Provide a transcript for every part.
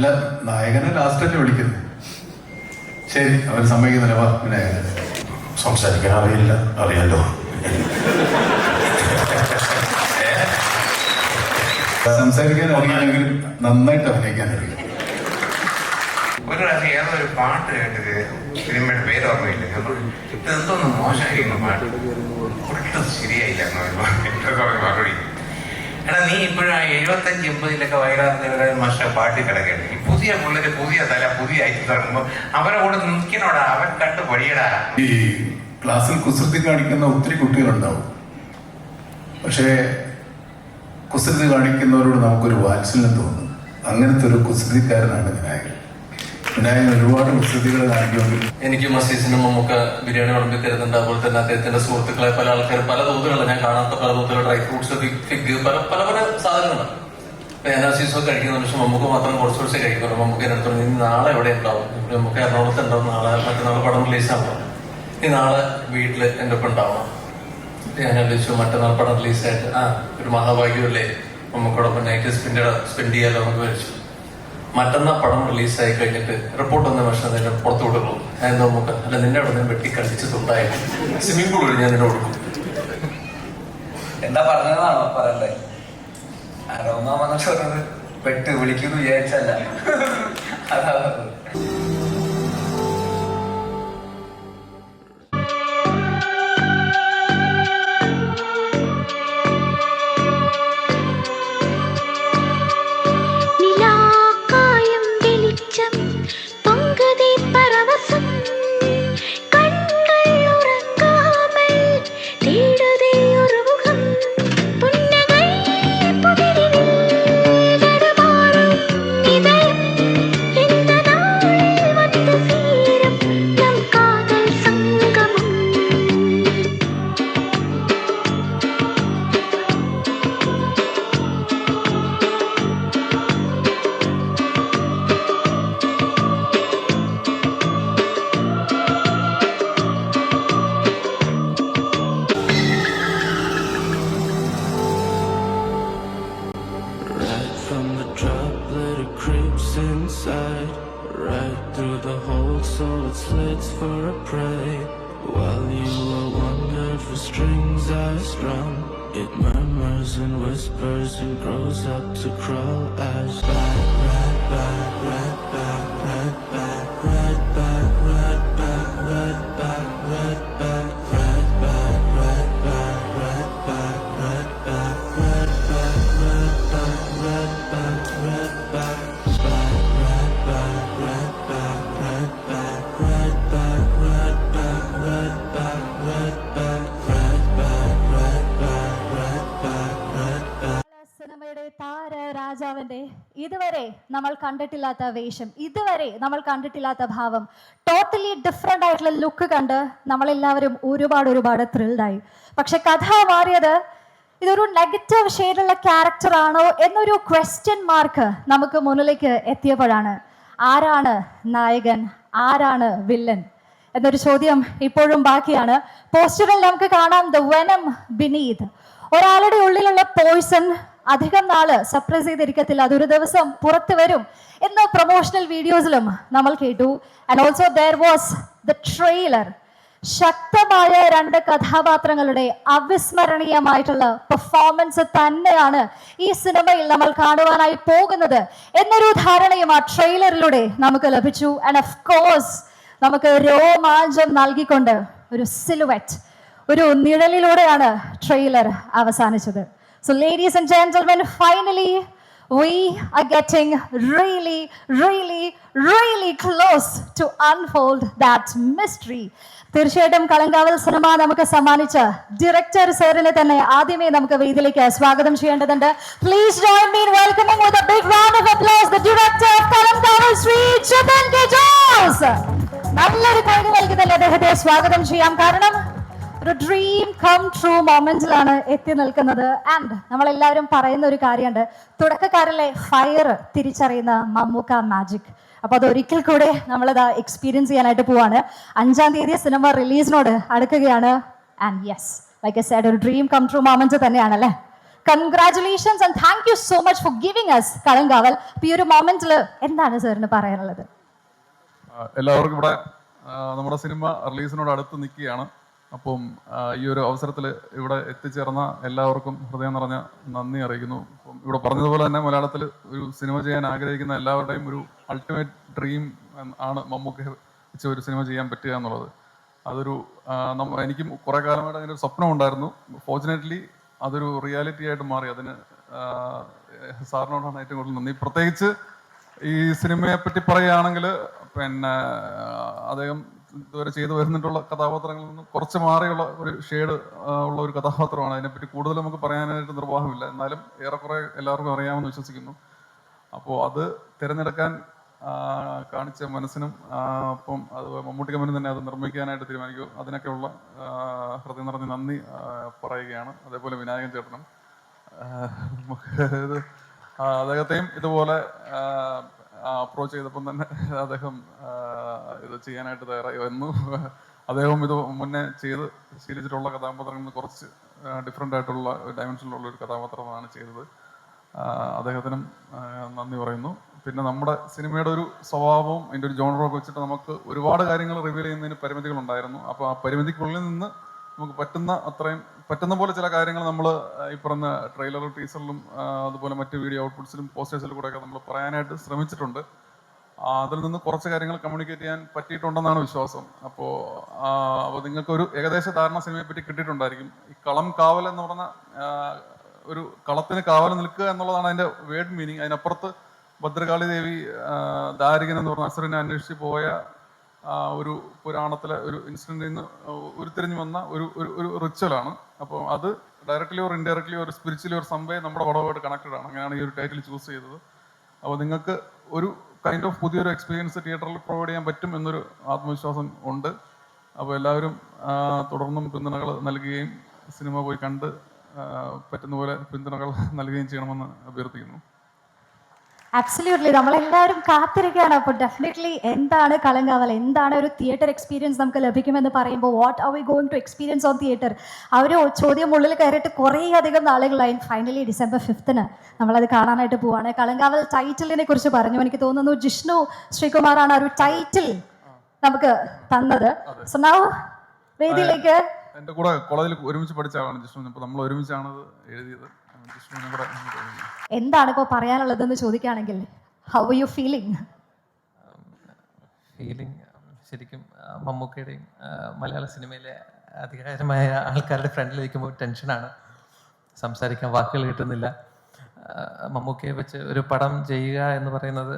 അല്ല, നായകനെ ലാസ്റ്റല്ലേ വിളിക്കുന്നത്. ശരി, അവർ സമ്മതിക്കുന്നില്ല. വാ വിനായകൻ. സംസാരിക്കാൻ അറിയില്ല, അറിയാലോ. സംസാരിക്കാൻ അറിയാമെങ്കിൽ നന്നായിട്ട് അഭിനയിക്കാൻ അറിയാം. ഒരു പ്രാവശ്യം ഏതൊരു പാട്ട് കേട്ടത്, സിനിമയുടെ പേര് ഓർമ്മയില്ല. ഇതെന്തോന്ന് മോശമായിരിക്കുന്നു പാട്ട്, ഒട്ടും ശരിയായില്ല മറുപടി. എടാ, നീ ഇപ്പോഴും 75-80 വയലാറിന്റെ മാഷ പാട്ടി കിടക്കട്ടെ. ഈ പുതിയ പിള്ളേര് പുതിയ തല പുതിയ ഐറ്റം ഇറങ്ങുമ്പോൾ അവരെ കൂടെ നിൽക്കണോടാ, അവൻ കണ്ട് പൊടിയടാ. ഈ ക്ലാസ്സിൽ കുസൃതി കാണിക്കുന്ന ഒത്തിരി കുട്ടികളുണ്ടാവും. പക്ഷേ കുസൃതി കാണിക്കുന്നവരോട് നമുക്കൊരു വാത്സല്യം തോന്നും. അങ്ങനത്തെ ഒരു കുസൃതിക്കാരനാണ് വിനായകൻ. വിനായകൻ ഒരുപാട് കുസൃതികൾ കാണിക്കുമെങ്കിൽ എനിക്ക് മസീസിന് മമ്മൂക്ക ബിരിയാണി വിളമ്പി തരുന്നുണ്ട്. അതുപോലെ തന്നെ അദ്ദേഹത്തിന്റെ സുഹൃത്തുക്കളെ പല ആൾക്കാർ പല തോതിലുള്ള, ഞാൻ കാണാത്ത പല തോതിലുള്ള ഡ്രൈ ഫ്രൂട്ട്സ്, ഫിഗ്, പല പല പല സാധനങ്ങളുണ്ട്. ഞാൻ മസീസൊക്കെ കഴിക്കുന്ന പക്ഷെ മമ്മൂക്ക മാത്രം കുറച്ച് കഴിക്കുന്നുള്ളൂ. മമ്മൂക്ക എൻ്റെ അടുത്ത് ഇനി നാളെ എവിടെ ഉണ്ടാവും, നമുക്ക് എറണാകുളത്ത് ഉണ്ടാവും, നാളെ മറ്റന്നാൾ പടം റിലീസാണല്ലോ, ഈ നാളെ വീട്ടിൽ എൻ്റെ ഒപ്പം ഉണ്ടാവണം. ഞാൻ ആലോചിച്ചു മറ്റന്നാൾ പടം റിലീസായിട്ട് ഒരു മഹാഭാഗ്യമല്ലേ മമ്മൂക്കോടൊപ്പം നൈറ്റ് സ്പെൻഡ് ചെയ്യാലോ നമുക്ക് വിളിച്ചു. മറ്റന്നാൾ പടം റിലീസായി കഴിഞ്ഞിട്ട് റിപ്പോർട്ട് വന്ന വർഷം നിന്നെ പുറത്തു വിടുള്ളൂ. എന്തോ നമുക്ക് അല്ല, നിന്നെ അവിടെ നിന്ന് വെട്ടി കണ്ടിച്ചിട്ടുണ്ടായിരുന്നു. സ്വിമ്മിംഗ് പൂളിൽ ഞാൻ നിന്നെ കൊടുക്കും. എന്താ പറഞ്ഞതാണോ പറയണ്ടേ? ആരോമ വന്നിട്ട് പറഞ്ഞത് പെട്ട് വിളിക്കുന്നു വിചാരിച്ചല്ല. അതാ പറഞ്ഞത്. Inside, right through the hole, so it slits for a prey. While you are wondering for strings I strum, it murmurs and whispers and grows up to crawl as back, right back, right back, right back, right back, right back, right back, right back, right back, right back, right back, right back, right back, right back, right back, right back. സിനിമയുടെ താരരാജാവിന്റെ ഇതുവരെ നമ്മൾ കണ്ടിട്ടില്ലാത്ത വേഷം, ഇതുവരെ നമ്മൾ കണ്ടിട്ടില്ലാത്ത ഭാവം, totally different ആയിട്ടുള്ള ലുക്ക് കണ്ട് നമ്മളെല്ലാവരും ഒരുപാട് ത്രിൽഡായി. പക്ഷെ കഥ മാറിയത് ഇതൊരു നെഗറ്റീവ് ഷെയ്ഡുള്ള ക്യാരക്ടർ ആണോ എന്നൊരു ക്വസ്റ്റ്യൻ മാർക്ക് നമുക്ക് മുന്നിലേക്ക് എത്തിയപ്പോഴാണ് ആരാണ് നായകൻ, ആരാണ് വില്ലൻ എന്നൊരു ചോദ്യം ഇപ്പോഴും ബാക്കിയാണ്. പോസ്റ്ററിൽ നമുക്ക് കാണാം ദ വെനം ബിനീത്. ഒരാളുടെ ഉള്ളിലുള്ള പോയ്സൺ അധികം നാള് സപ്രസ് ചെയ്തിരിക്കത്തില്ല, അതൊരു ദിവസം പുറത്തു വരും എന്ന് പ്രൊമോഷണൽ വീഡിയോസിലും നമ്മൾ കേട്ടു. And also there was the trailer. ശക്തമായ 2 കഥാപാത്രങ്ങളുടെ അവിസ്മരണീയമായിട്ടുള്ള പെർഫോമൻസ് തന്നെയാണ് ഈ സിനിമയിൽ നമ്മൾ കാണുവാനായി പോകുന്നത് എന്നൊരു ധാരണയും ആ ട്രെയിലറിലൂടെ നമുക്ക് ലഭിച്ചു. ആൻഡ് ഓഫ് കോഴ്സ് നമുക്ക് രോമാഞ്ചം നൽകിക്കൊണ്ട് ഒരു സിലുവറ്റ്, ഒരു നിഴലിലൂടെയാണ് ട്രെയിലർ അവസാനിച്ചത്. So ladies and gentlemen, finally we are getting really close to unfold that mystery. തീർച്ചയായിട്ടും കളങ്കാവൽ സിനിമ നമുക്ക് സമ്മാനിച്ച ഡയറക്ടർ സാറിനെ തന്നെ ആദ്യമേ നമുക്ക് വേദിയിലേക്ക് സ്വാഗതം ചെയ്യേണ്ടതുണ്ട്. Please join me in welcoming with a big round of applause the director of Kalamkaval, Shri Jithin K Jose. നല്ലൊരു കൈ നൽകുന്നതിൽ അദ്ദേഹത്തെ സ്വാഗതം ചെയ്യാം. കാരണം ഒരു ഡ്രീം കം ട്രൂ മൊമെന്റിലാണ് എത്തി നിൽക്കുന്നത്. ആൻഡ് നമ്മളെല്ലാവരും പറയുന്ന ഒരു കാര്യമുണ്ട്, തുടക്കക്കാരിലെ ഫയർ തിരിച്ചറിയുന്ന മമ്മൂക്ക മാജിക്. അപ്പൊ അതൊരിക്കൽ കൂടെ നമ്മളിത് എക്സ്പീരിയൻസ് ചെയ്യാനായിട്ട് പോവാണ്. 5-ാം തീയതി സിനിമ റിലീസിനോട് അടുക്കുകയാണ്. And yes, like I said, ഒരു ഡ്രീം കം ട്രൂ മൊമെന്റ് തന്നെയാണല്ലേ. Congratulations and thank you so much for giving us Kalamkaval. അപ്പൊ ഈ ഒരു മൊമെന്റിൽ എന്താണ് സാറിന് പറയാനുള്ളത്? എല്ലാവർക്കും ഇവിടെ നമ്മുടെ സിനിമ റിലീസിനോട് അടുത്ത് നിൽക്കുകയാണ്. അപ്പം ഈ ഒരു അവസരത്തിൽ ഇവിടെ എത്തിച്ചേർന്ന എല്ലാവർക്കും ഹൃദയം നിറഞ്ഞ നന്ദി അറിയിക്കുന്നു. അപ്പം ഇവിടെ പറഞ്ഞതുപോലെ തന്നെ മലയാളത്തിൽ ഒരു സിനിമ ചെയ്യാൻ ആഗ്രഹിക്കുന്ന എല്ലാവരുടെയും ഒരു അൾട്ടിമേറ്റ് ഡ്രീം ആണ് മമ്മൂക്ക വെച്ച് ഒരു സിനിമ ചെയ്യാൻ പറ്റുക എന്നുള്ളത്. അതൊരു എനിക്കും കുറേ കാലമായിട്ട് അതിൻ്റെ ഒരു സ്വപ്നം ഉണ്ടായിരുന്നു. ഫോർച്ചുനേറ്റ്ലി അതൊരു റിയാലിറ്റി ആയിട്ട് മാറി. അതിന് സാറിനോടാണ് ഏറ്റവും കൂടുതൽ നന്ദി. പ്രത്യേകിച്ച് ഈ സിനിമയെ പറ്റി പറയുകയാണെങ്കിൽ പിന്നെ അദ്ദേഹം ഇതുവരെ ചെയ്തു വരുന്നിട്ടുള്ള കഥാപാത്രങ്ങളിൽ നിന്ന് കുറച്ച് മാറിയുള്ള ഒരു ഷെയ്ഡ് ഉള്ള ഒരു കഥാപാത്രമാണ്. അതിനെപ്പറ്റി കൂടുതൽ നമുക്ക് പറയാനായിട്ട് നിർവാഹമില്ല. എന്നാലും ഏറെക്കുറെ എല്ലാവർക്കും അറിയാമെന്ന് വിശ്വസിക്കുന്നു. അപ്പോൾ അത് തിരഞ്ഞെടുക്കാൻ കാണിച്ച മനസ്സിനും അപ്പം അത് മമ്മൂട്ടി കമ്പനി തന്നെ അത് നിർമ്മിക്കാനായിട്ട് തീരുമാനിക്കും. അതിനൊക്കെയുള്ള ഹൃദയം നിറഞ്ഞ നന്ദി പറയുകയാണ്. അതേപോലെ വിനായകൻ ചേട്ടനും ഇത് അദ്ദേഹത്തെയും ഇതുപോലെ അപ്രോച്ച് ചെയ്തപ്പം തന്നെ അദ്ദേഹം ഇത് ചെയ്യാനായിട്ട് തയ്യാറായി വന്നു. അദ്ദേഹം ഇത് മുന്നേ ചെയ്ത് ശീലിച്ചിട്ടുള്ള കഥാപാത്രങ്ങളിൽ നിന്ന് കുറച്ച് ഡിഫറെൻ്റ് ആയിട്ടുള്ള ഡയമെൻഷനിലുള്ള ഒരു കഥാപാത്രമാണ് ചെയ്തത്. അദ്ദേഹത്തിനും നന്ദി പറയുന്നു. പിന്നെ നമ്മുടെ സിനിമയുടെ ഒരു സ്വഭാവവും അതിൻ്റെ ഒരു ജോണറൊക്കെ വെച്ചിട്ട് നമുക്ക് ഒരുപാട് കാര്യങ്ങൾ റിവീൽ ചെയ്യുന്നതിന് പരിമിതികളുണ്ടായിരുന്നു. അപ്പോൾ ആ പരിമിതിക്കുള്ളിൽ നിന്ന് നമുക്ക് പറ്റുന്ന പോലെ ചില കാര്യങ്ങൾ നമ്മൾ ഈ പറഞ്ഞ ട്രെയിലറും ടീസറിലും അതുപോലെ മറ്റ് വീഡിയോ ഔട്ട്പുട്ട്സിലും പോസ്റ്റേഴ്സിലും കൂടെയൊക്കെ നമ്മൾ പറയാനായിട്ട് ശ്രമിച്ചിട്ടുണ്ട്. അതിൽ നിന്ന് കുറച്ച് കാര്യങ്ങൾ കമ്മ്യൂണിക്കേറ്റ് ചെയ്യാൻ പറ്റിയിട്ടുണ്ടെന്നാണ് വിശ്വാസം. അപ്പോൾ നിങ്ങൾക്കൊരു ഏകദേശ ധാരണ സിനിമയെ പറ്റി കിട്ടിയിട്ടുണ്ടായിരിക്കും. ഈ കളം കാവൽ എന്ന് പറഞ്ഞ ഒരു കളത്തിന് കാവൽ നിൽക്കുക എന്നുള്ളതാണ് അതിൻ്റെ വേർഡ് മീനിങ്. അതിനപ്പുറത്ത് ഭദ്രകാളി ദേവി ദാരികൻ എന്ന് പറഞ്ഞ അസുരനെ അന്വേഷിച്ച് പോയ ഒരു പുരാണത്തിലെ ഒരു ഇൻസിഡൻറ്റിൽ നിന്ന് ഉരുത്തിരിഞ്ഞു വന്ന ഒരു റിച്വലാണ്. അപ്പോൾ അത് ഡയറക്റ്റ്ലി ഓർ ഇൻഡയറക്റ്റ്ലി ഒരു സ്പിരിച്വലി ഒരു സംഭവം നമ്മുടെ പടവുമായിട്ട് കണക്റ്റഡ് ആണ്. അങ്ങനെയാണ് ഈ ഒരു ടൈറ്റിൽ ചൂസ് ചെയ്തത്. അപ്പോൾ നിങ്ങൾക്ക് ഒരു കൈൻഡ് ഓഫ് പുതിയൊരു എക്സ്പീരിയൻസ് തിയേറ്ററിൽ പ്രൊവൈഡ് ചെയ്യാൻ പറ്റും എന്നൊരു ആത്മവിശ്വാസം ഉണ്ട്. അപ്പോൾ എല്ലാവരും തുടർന്നും പിന്തുണകൾ നൽകുകയും സിനിമ പോയി കണ്ട് പറ്റുന്ന പോലെ പിന്തുണകൾ നൽകുകയും ചെയ്യണമെന്ന് അഭ്യർത്ഥിക്കുന്നു. അബ്സല്യൂട്ട്ലി, നമ്മളെല്ലാവരും കാത്തിരിക്കുകയാണ്. അപ്പോൾ ഡെഫിനറ്റ്ലി എന്താണ് കളങ്കാവൽ, എന്താണ് ഒരു തിയേറ്റർ എക്സ്പീരിയൻസ് നമുക്ക് ലഭിക്കുമെന്ന് പറയുമ്പോൾ what are we going to experience on theatre, ആ ഒരു ചോദ്യം ഉള്ളിൽ കയറിയിട്ട് കുറേ അധികം നാളുകളായി. ഫൈനലി December 5th നമ്മളത് കാണാനായിട്ട് പോവാണ്. കളങ്കാവൽ ടൈറ്റിലിനെ കുറിച്ച് പറഞ്ഞു. എനിക്ക് തോന്നുന്നു ജിഷ്ണു ശ്രീകുമാറാണ് ഒരു ടൈറ്റിൽ നമുക്ക് തന്നത്. സോ നൗ വേദിയിലേക്ക് എൻ്റെ കൂടെ കോളേജിൽ ഒരുമിച്ച് പഠിച്ച ആളാണ് ജിഷ്ണു. അപ്പോൾ നമ്മൾ ഒരുമിച്ചാണ് അത് എഴുതിയത്. എന്താണ് ഇപ്പോൾ പറയാനുള്ളതെന്ന് ചോദിക്കുകയാണെങ്കിൽ ഹൗ ആർ യു ഫീലിംഗ്? ശരിക്കും മമ്മൂക്കയുടെയും മലയാള സിനിമയിലെ അധികാരമായ ആൾക്കാരുടെ ഫ്രണ്ടിലിരിക്കുമ്പോൾ ടെൻഷനാണ്. സംസാരിക്കാൻ വാക്കുകൾ കിട്ടുന്നില്ല. മമ്മൂക്കയെ വെച്ച് ഒരു പടം ചെയ്യുക എന്ന് പറയുന്നത്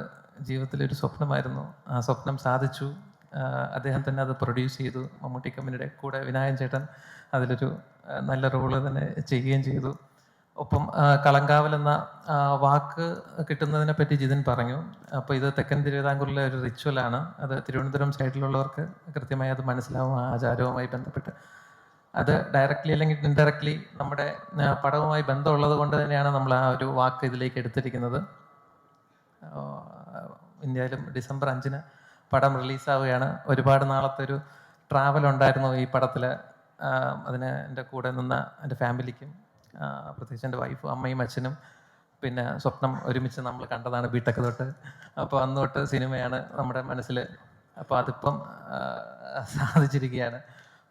ജീവിതത്തിലൊരു സ്വപ്നമായിരുന്നു. ആ സ്വപ്നം സാധിച്ചു. അദ്ദേഹം തന്നെ അത് പ്രൊഡ്യൂസ് ചെയ്തു. മമ്മൂട്ടി കമ്പനിയുടെ കൂടെ വിനായകൻ ചേട്ടൻ അതിലൊരു നല്ല റോള് തന്നെ ചെയ്യുകയും ചെയ്തു. ഒപ്പം കളങ്കാവൽ എന്ന വാക്ക് കിട്ടുന്നതിനെ പറ്റി ജിതിൻ പറഞ്ഞു. അപ്പോൾ ഇത് തെക്കൻ തിരുവിതാംകൂറിലെ ഒരു റിച്വലാണ്. അത് തിരുവനന്തപുരം സൈഡിലുള്ളവർക്ക് കൃത്യമായി അത് മനസ്സിലാവും. ആചാരവുമായി ബന്ധപ്പെട്ട് അത് ഡയറക്റ്റ്ലി അല്ലെങ്കിൽ ഇൻഡയറക്റ്റ്ലി നമ്മുടെ പടവുമായി ബന്ധമുള്ളത് കൊണ്ട് തന്നെയാണ് നമ്മൾ ആ ഒരു വാക്ക് ഇതിലേക്ക് എടുത്തിരിക്കുന്നത്. ഇന്ത്യയിലും December 5 പടം റിലീസാവുകയാണ്. ഒരുപാട് നാളത്തെ ഒരു ട്രാവൽ ഉണ്ടായിരുന്നു ഈ പടത്തിൽ. അതിന് എൻ്റെ കൂടെ നിന്ന എൻ്റെ ഫാമിലിക്കും, പ്രത്യേകിച്ച് എൻ്റെ വൈഫും അമ്മയും അച്ഛനും, പിന്നെ സ്വപ്നം ഒരുമിച്ച് നമ്മൾ കണ്ടതാണ് ബിടെക് തൊട്ട്. അപ്പോൾ അന്ന് തൊട്ട് സിനിമയാണ് നമ്മുടെ മനസ്സിൽ. അപ്പോൾ അതിപ്പം സാധിച്ചിരിക്കുകയാണ്.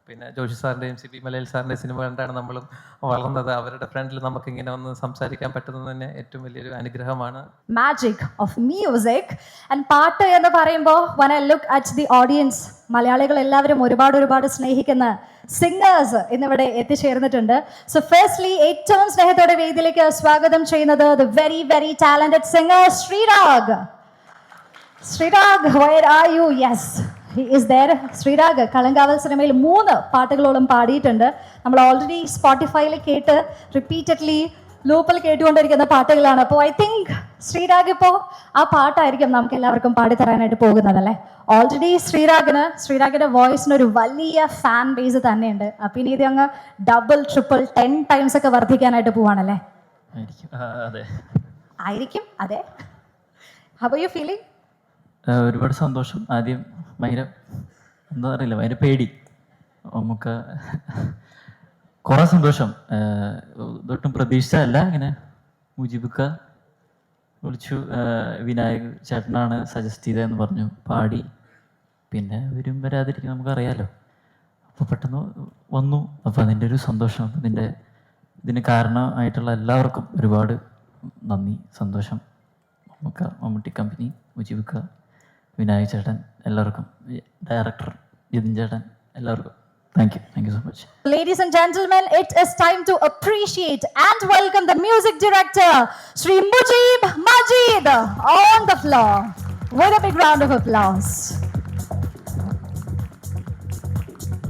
പിന്നെ ജോഷി സാറിൻ്റെയും CP മലയിൽ സാറിൻ്റെയും സിനിമ കണ്ടാണ് നമ്മളും വളർന്നത്. അവരുടെ ഫ്രണ്ടിൽ നമുക്ക് ഇങ്ങനെ ഒന്ന് സംസാരിക്കാൻ പറ്റുന്നത് തന്നെ ഏറ്റവും വലിയൊരു അനുഗ്രഹമാണ്. മാജിക് ഓഫ് മ്യൂസിക് ആൻഡ് പാട്ട് എന്ന് പറയുമ്പോൾ when I look at the audience, മലയാളികൾ എല്ലാവരും ഒരുപാട് സ്നേഹിക്കുന്ന സിംഗേഴ്സ് ഇന്നിവിടെ എത്തിച്ചേർന്നിട്ടുണ്ട്. സോ ഫസ്റ്റ്ലി ഏറ്റവും സ്നേഹത്തോടെ വേദിയിലേക്ക് സ്വാഗതം ചെയ്യുന്നത് the very talented singer Sreerag. Sreerag, where are you? Yes, he is there. Sreerag Kalamkaval സിനിമയിൽ 3 പാട്ടുകളോളം പാടിയിട്ടുണ്ട്. നമ്മൾ ഓൾറെഡി സ്പോട്ടിഫൈയിൽ കേട്ട് റിപ്പീറ്റഡ്ലി ലൂപ്പിൽ കേട്ടുകൊണ്ടിരിക്കുന്ന പാട്ടുകളാണ്. അപ്പോൾ ഐ തിങ്ക് ശ്രീരാഗ് ഇപ്പോൾ ആ പാട്ടായിരിക്കും നമുക്ക് എല്ലാവർക്കും പാടിത്തരാനായിട്ട് പോകുന്നതല്ലേ. ഓൾറെഡി ശ്രീരാഗിൻ്റെ വോയിസിന് ഒരു വലിയ ഫാൻ ബേസ് തന്നെയുണ്ട്. അപ്പം ഇനി ഇത് അങ്ങ് ഡബിൾ ട്രിപ്പിൾ 10 times ഒക്കെ വർദ്ധിക്കാനായിട്ട് പോവാണല്ലേ? ആയിരിക്കും. അതെ. How are you feeling? ഒരുപാട് സന്തോഷം. ആദ്യം ഭയങ്കര എന്താ അറിയില്ല, ഭയങ്കര പേടി. നമുക്ക് കുറേ സന്തോഷം. ഇതൊട്ടും പ്രതീക്ഷിച്ചതല്ല. ഇങ്ങനെ മുജിബുക്ക വിളിച്ചു, വിനായക് ചേട്ടനാണ് സജസ്റ്റ് ചെയ്തതെന്ന് പറഞ്ഞു, പാടി. പിന്നെ വരും വരാതിരിക്കും നമുക്കറിയാലോ. അപ്പോൾ പെട്ടെന്ന് വന്നു. അപ്പോൾ അതിൻ്റെ ഒരു സന്തോഷം. ഇതിന് കാരണമായിട്ടുള്ള എല്ലാവർക്കും ഒരുപാട് നന്ദി, സന്തോഷം. മമ്മൂട്ടി കമ്പനി, മുജിബുക്ക, വിനായക് ചേട്ടൻ, എല്ലാവർക്കും, ഡയറക്ടർ ജിതിൻ ചേട്ടൻ, എല്ലാവർക്കും thank U so much. Ladies and gentlemen, it is time to appreciate and welcome the music director, Shri Mujib Majid, on the floor with a big round of applause.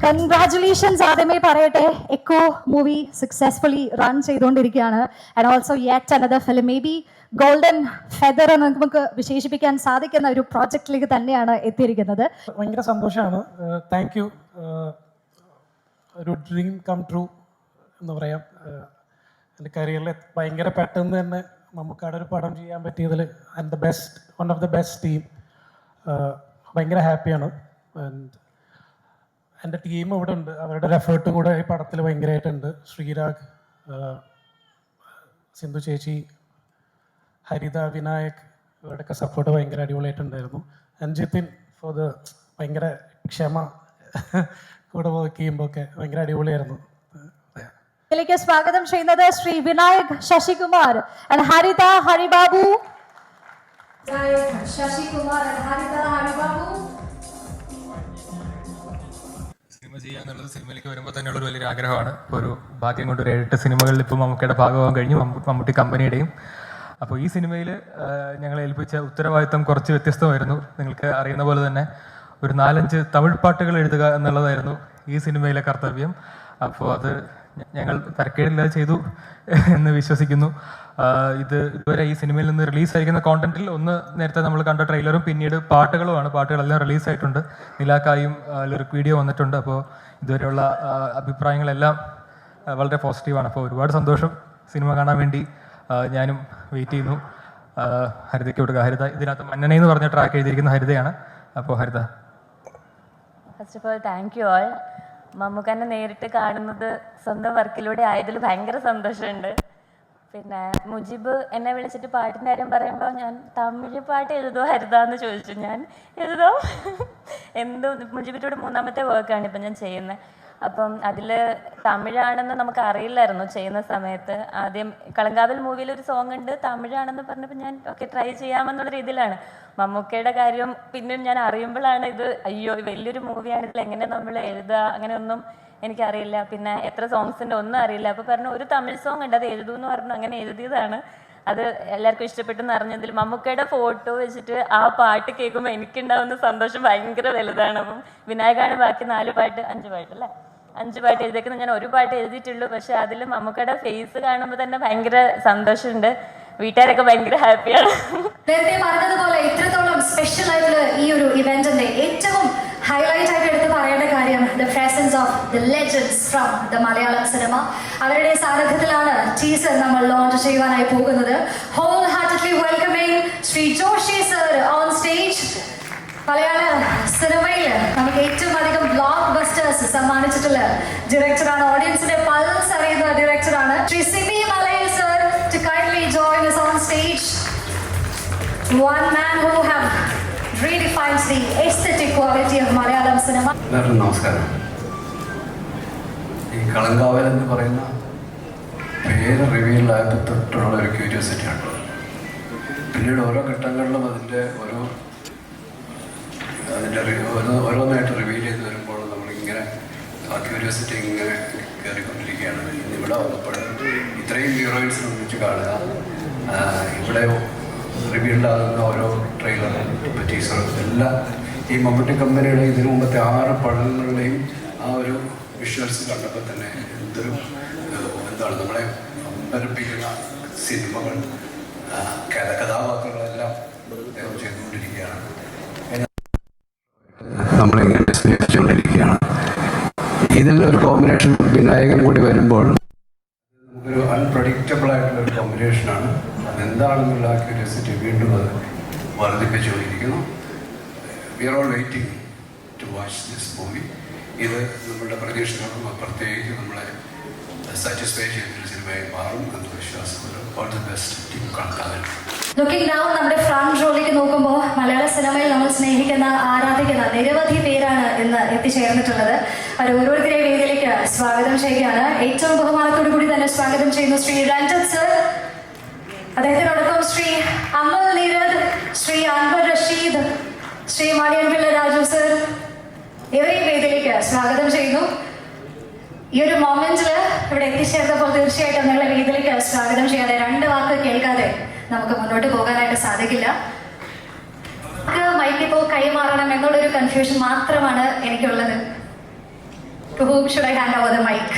Congratulations ആദ്യമേ പറയട്ടെ, echo movie successfully run ചെയ്തുകൊണ്ടിരിക്കുകയാണ്. And also yet another film, may be golden feather എന്ന് നമുക്ക് വിശേഷിപ്പിക്കാൻ സാധിക്കുന്ന ഒരു പ്രോജക്റ്റിലേക്ക് തന്നെയാണ് എത്തിയിരിക്കുന്നത്. ഭയങ്കര സന്തോഷമാണ്. Thank you. ഒരു ഡ്രീം കം ട്രൂ എന്ന് പറയാം. എൻ്റെ കരിയറിൽ ഭയങ്കര പെട്ടെന്ന് തന്നെ നമുക്കവിടെ ഒരു പടം ചെയ്യാൻ പറ്റിയതിൽ and one of the best team. ഭയങ്കര ഹാപ്പിയാണ്. ആൻഡ് എൻ്റെ ടീം ഇവിടെ ഉണ്ട്, അവരുടെ ഒരു എഫേർട്ടും കൂടെ ഈ പടത്തിൽ ഭയങ്കരമായിട്ടുണ്ട്. ശ്രീരാഗ്, സിന്ധു ചേച്ചി, ഹരിത, വിനായക്, ഇവരുടെയൊക്കെ സപ്പോർട്ട് ഭയങ്കര അടിപൊളിയായിട്ടുണ്ടായിരുന്നു. അഞ്ജിത്തിൻ ഫോർ ദ ഭയങ്കര ക്ഷമ, കൂടെ വർക്ക് ചെയ്യുമ്പോൾ ഒക്കെ ഭയങ്കര അടിപൊളിയായിരുന്നു. ഇതിലേക്ക് സ്വാഗതം ചെയ്യുന്നത് Shri Vinayak Sasikumar and Haritha Haribabu. Sasikumar and Haritha Haribabu. Cinema ചെയ്യാന്നുള്ളത് സിനിമയിലേക്ക് വരുമ്പോൾ തന്നെയുള്ള ഒരു വലിയൊരു ആഗ്രഹമാണ്. ഇപ്പോൾ ഒരു ഭാഗ്യം കൊണ്ട് ഒരു 7 സിനിമകളിൽ ഇപ്പോൾ മമ്മൂക്കയുടെ ഭാഗമാകാൻ കഴിഞ്ഞു, മമ്മൂട്ടി കമ്പനിയുടെയും. അപ്പോൾ ഈ സിനിമയിൽ ഞങ്ങളെ ഏൽപ്പിച്ച ഉത്തരവാദിത്തം കുറച്ച് വ്യത്യസ്തമായിരുന്നു. നിങ്ങൾക്ക് അറിയുന്ന പോലെ തന്നെ ഒരു 4-5 തമിഴ് പാട്ടുകൾ എഴുതുക എന്നുള്ളതായിരുന്നു ഈ സിനിമയിലെ കർത്തവ്യം. അപ്പോൾ അത് ഞങ്ങൾ തരക്കേടില്ലാതെ ചെയ്തു എന്ന് വിശ്വസിക്കുന്നു. ഇതുവരെ ഈ സിനിമയിൽ നിന്ന് റിലീസായിരിക്കുന്ന കോണ്ടന്റിൽ ഒന്ന് നേരത്തെ നമ്മൾ കണ്ട ട്രെയിലറും പിന്നീട് പാട്ടുകളുമാണ്. പാട്ടുകളെല്ലാം റിലീസായിട്ടുണ്ട്. നിലാക്കായും ലിറിക് വീഡിയോ വന്നിട്ടുണ്ട്. അപ്പോൾ ഇതുവരെയുള്ള അഭിപ്രായങ്ങളെല്ലാം വളരെ പോസിറ്റീവാണ്. അപ്പോൾ ഒരുപാട് സന്തോഷം. സിനിമ കാണാൻ വേണ്ടി ഞാനും വെയിറ്റ് ചെയ്യുന്നു. ഹരിതയ്ക്ക് കൊടുക്കുക. ഹരിത ഇതിനകത്ത് മന്നനെ എന്ന് പറഞ്ഞ ട്രാക്ക് എഴുതിയിരിക്കുന്ന ഹരിതയാണ്. അപ്പോൾ Haritha, first of all thank you all. മമ്മൂക്കനെ നേരിട്ട് കാണുന്നത് സ്വന്തം വർക്കിലൂടെ ആയതിൽ ഭയങ്കര സന്തോഷമുണ്ട്. പിന്നെ മുജിബ് എന്നെ വിളിച്ചിട്ട് പാട്ടിൻ്റെ കാര്യം പറയുമ്പോൾ ഞാൻ തമിഴ് പാട്ട് എഴുതുമോ ഹരിതാന്ന് ചോദിച്ചു. ഞാൻ എഴുതോ എന്തോ മുജിബിൻ്റെ കൂടെ 3ാമത്തെ വർക്കാണ് ഇപ്പം ഞാൻ ചെയ്യുന്നത്. അപ്പം അതിൽ തമിഴാണെന്ന് നമുക്ക് അറിയില്ലായിരുന്നു ചെയ്യുന്ന സമയത്ത്. ആദ്യം കളങ്കാവൽ മൂവിയിൽ ഒരു സോങ് ഉണ്ട് തമിഴാണെന്ന് പറഞ്ഞപ്പോൾ ഞാൻ ഓക്കെ ട്രൈ ചെയ്യാമെന്നുള്ള രീതിയിലാണ്. മമ്മൂക്കയുടെ കാര്യം പിന്നെ ഞാൻ അറിയുമ്പോഴാണ് ഇത് അയ്യോ വലിയൊരു മൂവിയാണ്, ഇതിൽ എങ്ങനെ നമ്മൾ എഴുതുക അങ്ങനെയൊന്നും എനിക്കറിയില്ല. പിന്നെ എത്ര സോങ്സിൻ്റെ ഒന്നും അറിയില്ല. അപ്പോൾ പറഞ്ഞു ഒരു തമിഴ് സോങ് ഉണ്ട് അത് എഴുതുമെന്ന് പറഞ്ഞു. അങ്ങനെ എഴുതിയതാണ്. അത് എല്ലാവർക്കും ഇഷ്ടപ്പെട്ടെന്ന് അറിഞ്ഞതിൽ മമ്മൂക്കയുടെ ഫോട്ടോ വെച്ചിട്ട് ആ പാട്ട് കേൾക്കുമ്പോൾ എനിക്കുണ്ടാവുന്ന സന്തോഷം ഭയങ്കര വലുതാണ്. അപ്പം വിനായകാണ് ബാക്കി 5 പാട്ടല്ലേ 5 പാട്ട് എഴുതിയേക്കുന്നത്. ഞാൻ ഒരു പാട്ട് എഴുതിയിട്ടുള്ളൂ. പക്ഷെ അതിൽ മമ്മൂക്കയുടെ ഫേസ് കാണുമ്പോൾ തന്നെ ഭയങ്കര സന്തോഷമുണ്ട്. വീട്ടുകാരൊക്കെ ഭയങ്കര ഹാപ്പിയാണ്. നേരത്തെ പറഞ്ഞതുപോലെ ഇത്രത്തോളം സ്പെഷ്യൽ ആയിട്ടുള്ള ഈ ഒരു ഇവന്റിന്റെ ഏറ്റവും ഹൈലൈറ്റ് ആയിട്ട് എടുത്ത് പറയേണ്ട കാര്യം the presence of the legends from the Malayalam cinema. അവരുടെ സാന്നിധ്യത്തിലാണ് ടീസർ നമ്മൾ ലോഞ്ച് ചെയ്യുവാനായി പോകുന്നത്. Wholeheartedly welcoming Shri Joshi sir on stage. മലയാള സിനിമയിൽ നമുക്ക് ഏറ്റവും അധികം ബ്ലോക്ക് ബസ്റ്റേഴ്സ് സമ്മാനിച്ചിട്ടുള്ള ഡയറക്ടറാണ്. ഓഡിയൻസിന്റെ പൾസ് അറിയുന്ന ഡയറക്ടറാണ് Shri Sibi Malayil sir. To kindly join us on stage, one man who have redefines the aesthetic quality of Malayalam cinema. എല്ലാവർക്കും നമസ്കാരം. ഈ കളങ്കാവൽ എന്ന് പറയുന്ന പേര് റിവീലായപ്പോൾ തൊട്ടുള്ള ഒരു ക്യൂരിയോസിറ്റിയാണ്. പിന്നീട് ഓരോ ഘട്ടങ്ങളിലും ഓരോന്നായിട്ട് റിവീൽ ചെയ്ത് വരുമ്പോൾ നമ്മളിങ്ങനെ ആ ക്യൂരിയോസിറ്റി ഇങ്ങനെ കയറിക്കൊണ്ടിരിക്കുകയാണ്. ഇന്നിവിടെ വന്നപ്പോൾ ഇത്രയും ഹീറോയിൻസ് ഒന്നിച്ച് കാണുക, ഇവിടെ റിവീൽഡാകുന്ന ഓരോ ട്രെയിലറും ടീസറും എല്ലാം ഈ മമ്മൂട്ടി കമ്പനിയുടെ ഇതിനു മുമ്പത്തെ 6 പടങ്ങളുടെയും ആ ഒരു വിഷ്വൽസ് കണ്ടപ്പോൾ തന്നെ എന്താണ് നമ്മളെ അമ്പരപ്പിക്കുന്ന സിനിമകൾ കഥാപാത്രങ്ങളെല്ലാം അദ്ദേഹം ചെയ്തുകൊണ്ടിരിക്കുകയാണ്. നമ്മളിങ്ങനെ സ്നേഹിച്ചുകൊണ്ടിരിക്കുകയാണ്. ഇതിൽ ഒരു കോമ്പിനേഷൻ വിനായകൻ കൂടി വരുമ്പോൾ നമുക്കൊരു അൺപ്രഡിക്റ്റബിൾ ആയിട്ടുള്ള ഒരു കോമ്പിനേഷനാണ്. അതെന്താണെന്നുള്ള ആ ക്യൂരിയോസിറ്റി വീണ്ടും അത് വർദ്ധിപ്പിച്ചുകൊണ്ടിരിക്കുന്നു. We are all waiting to watch this movie. ഇത് നമ്മളുടെ പ്രതീക്ഷകൾക്കും പ്രത്യേകിച്ച് നമ്മളെ സാറ്റിസ്ഫൈ ചെയ്തൊരു സിനിമയായി മാറും എന്ന വിശ്വാസത്തിൽ ഓൾ ദി ബെസ്റ്റ് ടീം കണക്കാതെ. ലുക്കിംഗ് ഡൗൺ നമ്മുടെ ഫ്രണ്ട് റോയിലേക്ക് നോക്കുമ്പോൾ മലയാള സിനിമയിൽ നമ്മൾ സ്നേഹിക്കുന്ന ആരാധിക്കുന്ന നിരവധി പേരാണ് ഇന്ന് എത്തിച്ചേർന്നിട്ടുള്ളത്. അവർ ഓരോരുത്തരെ വേദിയിലേക്ക് സ്വാഗതം ചെയ്യുകയാണ്. ഏറ്റവും ബഹുമാനത്തോടു കൂടി തന്നെ സ്വാഗതം ചെയ്യുന്നു ശ്രീ രഞ്ജിത്ത് സർ, അദ്ദേഹത്തിനോടൊപ്പം ശ്രീ അമൽ നീരദ്, ശ്രീ അൻവർ റഷീദ്, ശ്രീ മണിയൻപിള്ള രാജു സർ, ഇവരെയും വേദിയിലേക്ക് സ്വാഗതം ചെയ്യുന്നു. ഈ ഒരു മൊമെന്റിൽ ഇവിടെ എത്തിച്ചേർന്നപ്പോൾ തീർച്ചയായിട്ടും നിങ്ങളെ വേദിയിലേക്ക് സ്വാഗതം ചെയ്യാതെ രണ്ട് വാക്ക് കേൾക്കാതെ നമുക്ക് മുന്നോട്ട് പോകാനായിട്ട് സാധിക്കില്ല. മൈക്ക് ഇപ്പോൾ കൈമാറണം എന്നുള്ളൊരു കൺഫ്യൂഷൻ മാത്രമാണ് എനിക്കുള്ളത്. To whom should I hand over the mic?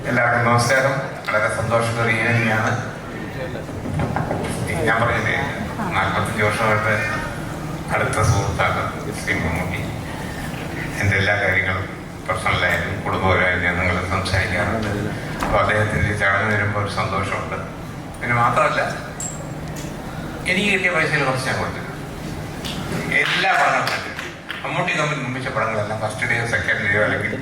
എല്ലാവർക്കും നമസ്കാരം. വളരെ സന്തോഷകരമായ തന്നെയാണ്. ഞാൻ പറഞ്ഞത് 45 വർഷമായിട്ട് അടുത്ത സുഹൃത്താണ് ശ്രീ മമ്മൂട്ടി. എൻ്റെ എല്ലാ കാര്യങ്ങളും പേഴ്സണലായാലും കുടുംബപരമായാലും ഞാൻ നിങ്ങൾ സംസാരിക്കാറുണ്ട്. അപ്പോൾ അദ്ദേഹത്തിൻ്റെ ചടങ്ങ് വരുമ്പോൾ ഒരു സന്തോഷമുണ്ട്. പിന്നെ മാത്രമല്ല, എനിക്ക് കിട്ടിയ പൈസയിൽ കുറച്ച് ഞാൻ കൊടുത്തിട്ടുണ്ട്. എല്ലാ പടങ്ങളും കണ്ടിട്ടുണ്ട്. മമ്മൂട്ടി കമ്പനി നിർമ്മിച്ച പടങ്ങളെല്ലാം ഫസ്റ്റ് ഡേയോ സെക്കൻഡ് ഡേയോ അല്ലെങ്കിൽ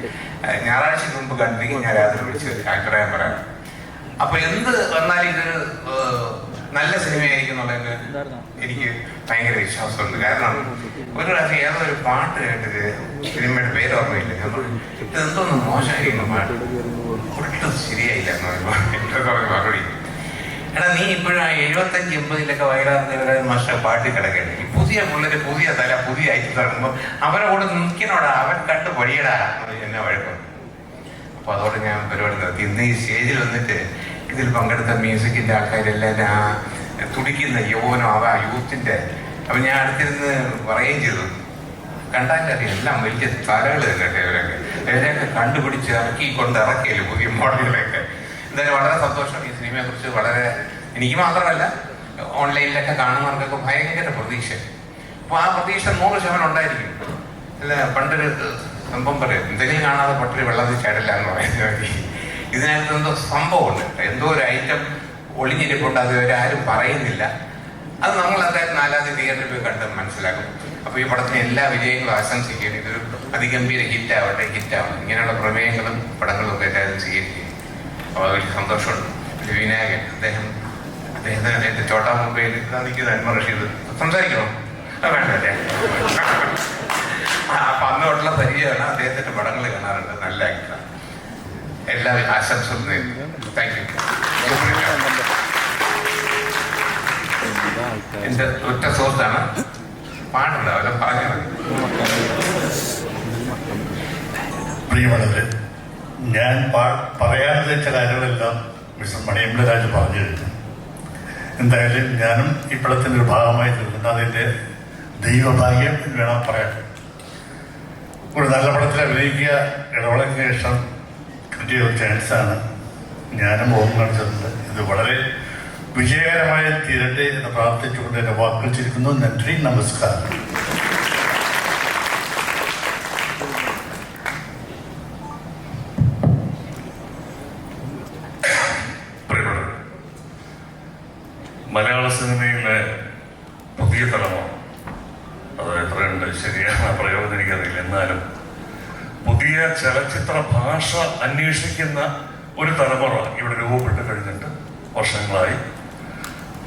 ഞായറാഴ്ചക്ക് മുമ്പ് കണ്ടിരിക്കും. ഞാൻ രാത്രി വിളിച്ച് അഭിപ്രായം പറയാം. അപ്പോൾ എന്ത് വന്നാലും ഇതൊരു നല്ല സിനിമയായിരിക്കും എന്നുള്ളതിന് എനിക്ക് ഭയങ്കര വിശ്വാസമുണ്ട്. കാരണം ഒരു പ്രാവശ്യം ഏതോ ഒരു പാട്ട് കേട്ടത് സിനിമയുടെ പേര് ഓർമ്മയില്ല. ഞാൻ പറഞ്ഞു ഇത് എന്തോന്ന് മോശമായിരിക്കുന്നു പാട്ട്, ഒട്ടും ശരിയായില്ല എന്ന് പറയുമ്പോൾ മറുപടി, എടാ നീ ഇപ്പോഴും 75-80 വയലാർന്നവരെ മാഷ പാട്ടി കിടക്കേണ്ടി. ഈ പുതിയ പിള്ളേര് പുതിയ തല പുതിയ ഐറ്റം ഇറങ്ങുമ്പോൾ അവരെ കൂടെ നിൽക്കണോടാ, അവൻ കണ്ട് പഠിയടാ എന്നെ വഴക്കം. അപ്പൊ അതോടെ ഞാൻ പരിപാടി നിർത്തി. ഇന്ന് ഈ സ്റ്റേജിൽ വന്നിട്ട് ഇതിൽ പങ്കെടുത്ത മ്യൂസിക്കിന്റെ ആൾക്കാരെല്ലാം ആ തുടിക്കുന്ന യൗവനം യൂത്തിന്റെ അപ്പൊ ഞാൻ അടുത്തിരുന്ന് പറയുകയും ചെയ്തു. കണ്ടാലറിയാം എല്ലാം വലിയ തലകൾ കേട്ടെ. ഇവരെയൊക്കെ കണ്ടുപിടിച്ച് ഇറക്കിയല്ലോ പുതിയ മോഡലുകളൊക്കെ. എന്തായാലും വളരെ സന്തോഷം. ഈ സിനിമയെ കുറിച്ച് വളരെ എനിക്ക് മാത്രമല്ല ഓൺലൈനിലൊക്കെ കാണുന്നവർക്കൊക്കെ ഭയങ്കര പ്രതീക്ഷ. അപ്പൊ ആ പ്രതീക്ഷ 100% ഉണ്ടായിരിക്കും. അല്ല, പണ്ടൊരു സംഭവം പറയും, എന്തെങ്കിലും കാണാതെ പട്ടിരി വെള്ളത്തിൽ ചാടില്ല എന്ന് പറയുന്നത്. ഇതിനകത്ത് എന്തോ സംഭവമുണ്ട്, എന്തോ ഒരു ഐറ്റം ഒളിഞ്ഞിരിപ്പുണ്ട്. അത് ആരും പറയുന്നില്ല. അത് നമ്മൾ എന്തായാലും 4ാം തീയതി തിയേറ്ററിൽ പോയി കണ്ട് മനസ്സിലാക്കും. അപ്പൊ ഈ പടത്തിന് എല്ലാ വിജയങ്ങളും ആശംസിക്കുകയാണ്. ഇതൊരു അതിഗംഭീര ഹിറ്റാവട്ടെ, ഹിറ്റാവണം. ഇങ്ങനെയുള്ള പ്രമേയങ്ങളും പടങ്ങളും ഒക്കെ എല്ലാവരും സ്വീകരിക്കുക. അപ്പോൾ വലിയ സന്തോഷമുണ്ട്. വിനായകൻ അദ്ദേഹത്തിന് എന്റെ ചോട്ടാ മുംബൈയിൽ നിൽക്കുന്ന അൻവർ റഷീദ് സംസാരിക്കണോ? വേണ്ടല്ലേ. അപ്പൊ അന്ന് തൊട്ടുള്ള പരിചയമാണ്. അദ്ദേഹത്തിന്റെ പടങ്ങൾ കാണാറുണ്ട്. നല്ല ആക്ടറാണ്. എല്ലാ ആശംസകളും നേരുന്നു. Thank you. എന്റെ ഒറ്റ സുഹൃത്താണ്. പാടുണ്ടാവില്ല, പറഞ്ഞത്. പ്രിയമുള്ളവര്, ഞാൻ പറയാൻ വെച്ച കാര്യങ്ങളെല്ലാം മിസ്റ്റർ മണിയമ്പിള്ള രാജു പറഞ്ഞു കഴിഞ്ഞു. എന്തായാലും ഞാനും ഈ പടത്തിൻ്റെ ഒരു ഭാഗമായി തീർന്നു. അതിൻ്റെ ദൈവഭാഗ്യം എന്ന് വേണം പറയാൻ. ഒരു നല്ല പടത്തിൽ അഭിനയിക്കുക ഇടവേളയ്ക്ക് ശേഷം കിട്ടിയ ഒരു ചാൻസാണ്. ഞാനും ഓർമ്മ കാണിച്ചിട്ടുണ്ട്. ഇത് വളരെ വിജയകരമായി തീരട്ടെ എന്ന് പ്രാർത്ഥിച്ചുകൊണ്ട് എൻ്റെ വാക്കുകൾ ചിരിക്കുന്നു. നന്ദി, നമസ്കാരം. മലയാള സിനിമയിലെ പുതിയ തലമുറ, അത് എത്രയുണ്ട് ശരിയാണ് പ്രയോജനം എനിക്കറിയില്ല, എന്നാലും പുതിയ ചലച്ചിത്ര ഭാഷ അന്വേഷിക്കുന്ന ഒരു തലമുറ ഇവിടെ രൂപപ്പെട്ട് കഴിഞ്ഞിട്ട് വർഷങ്ങളായി.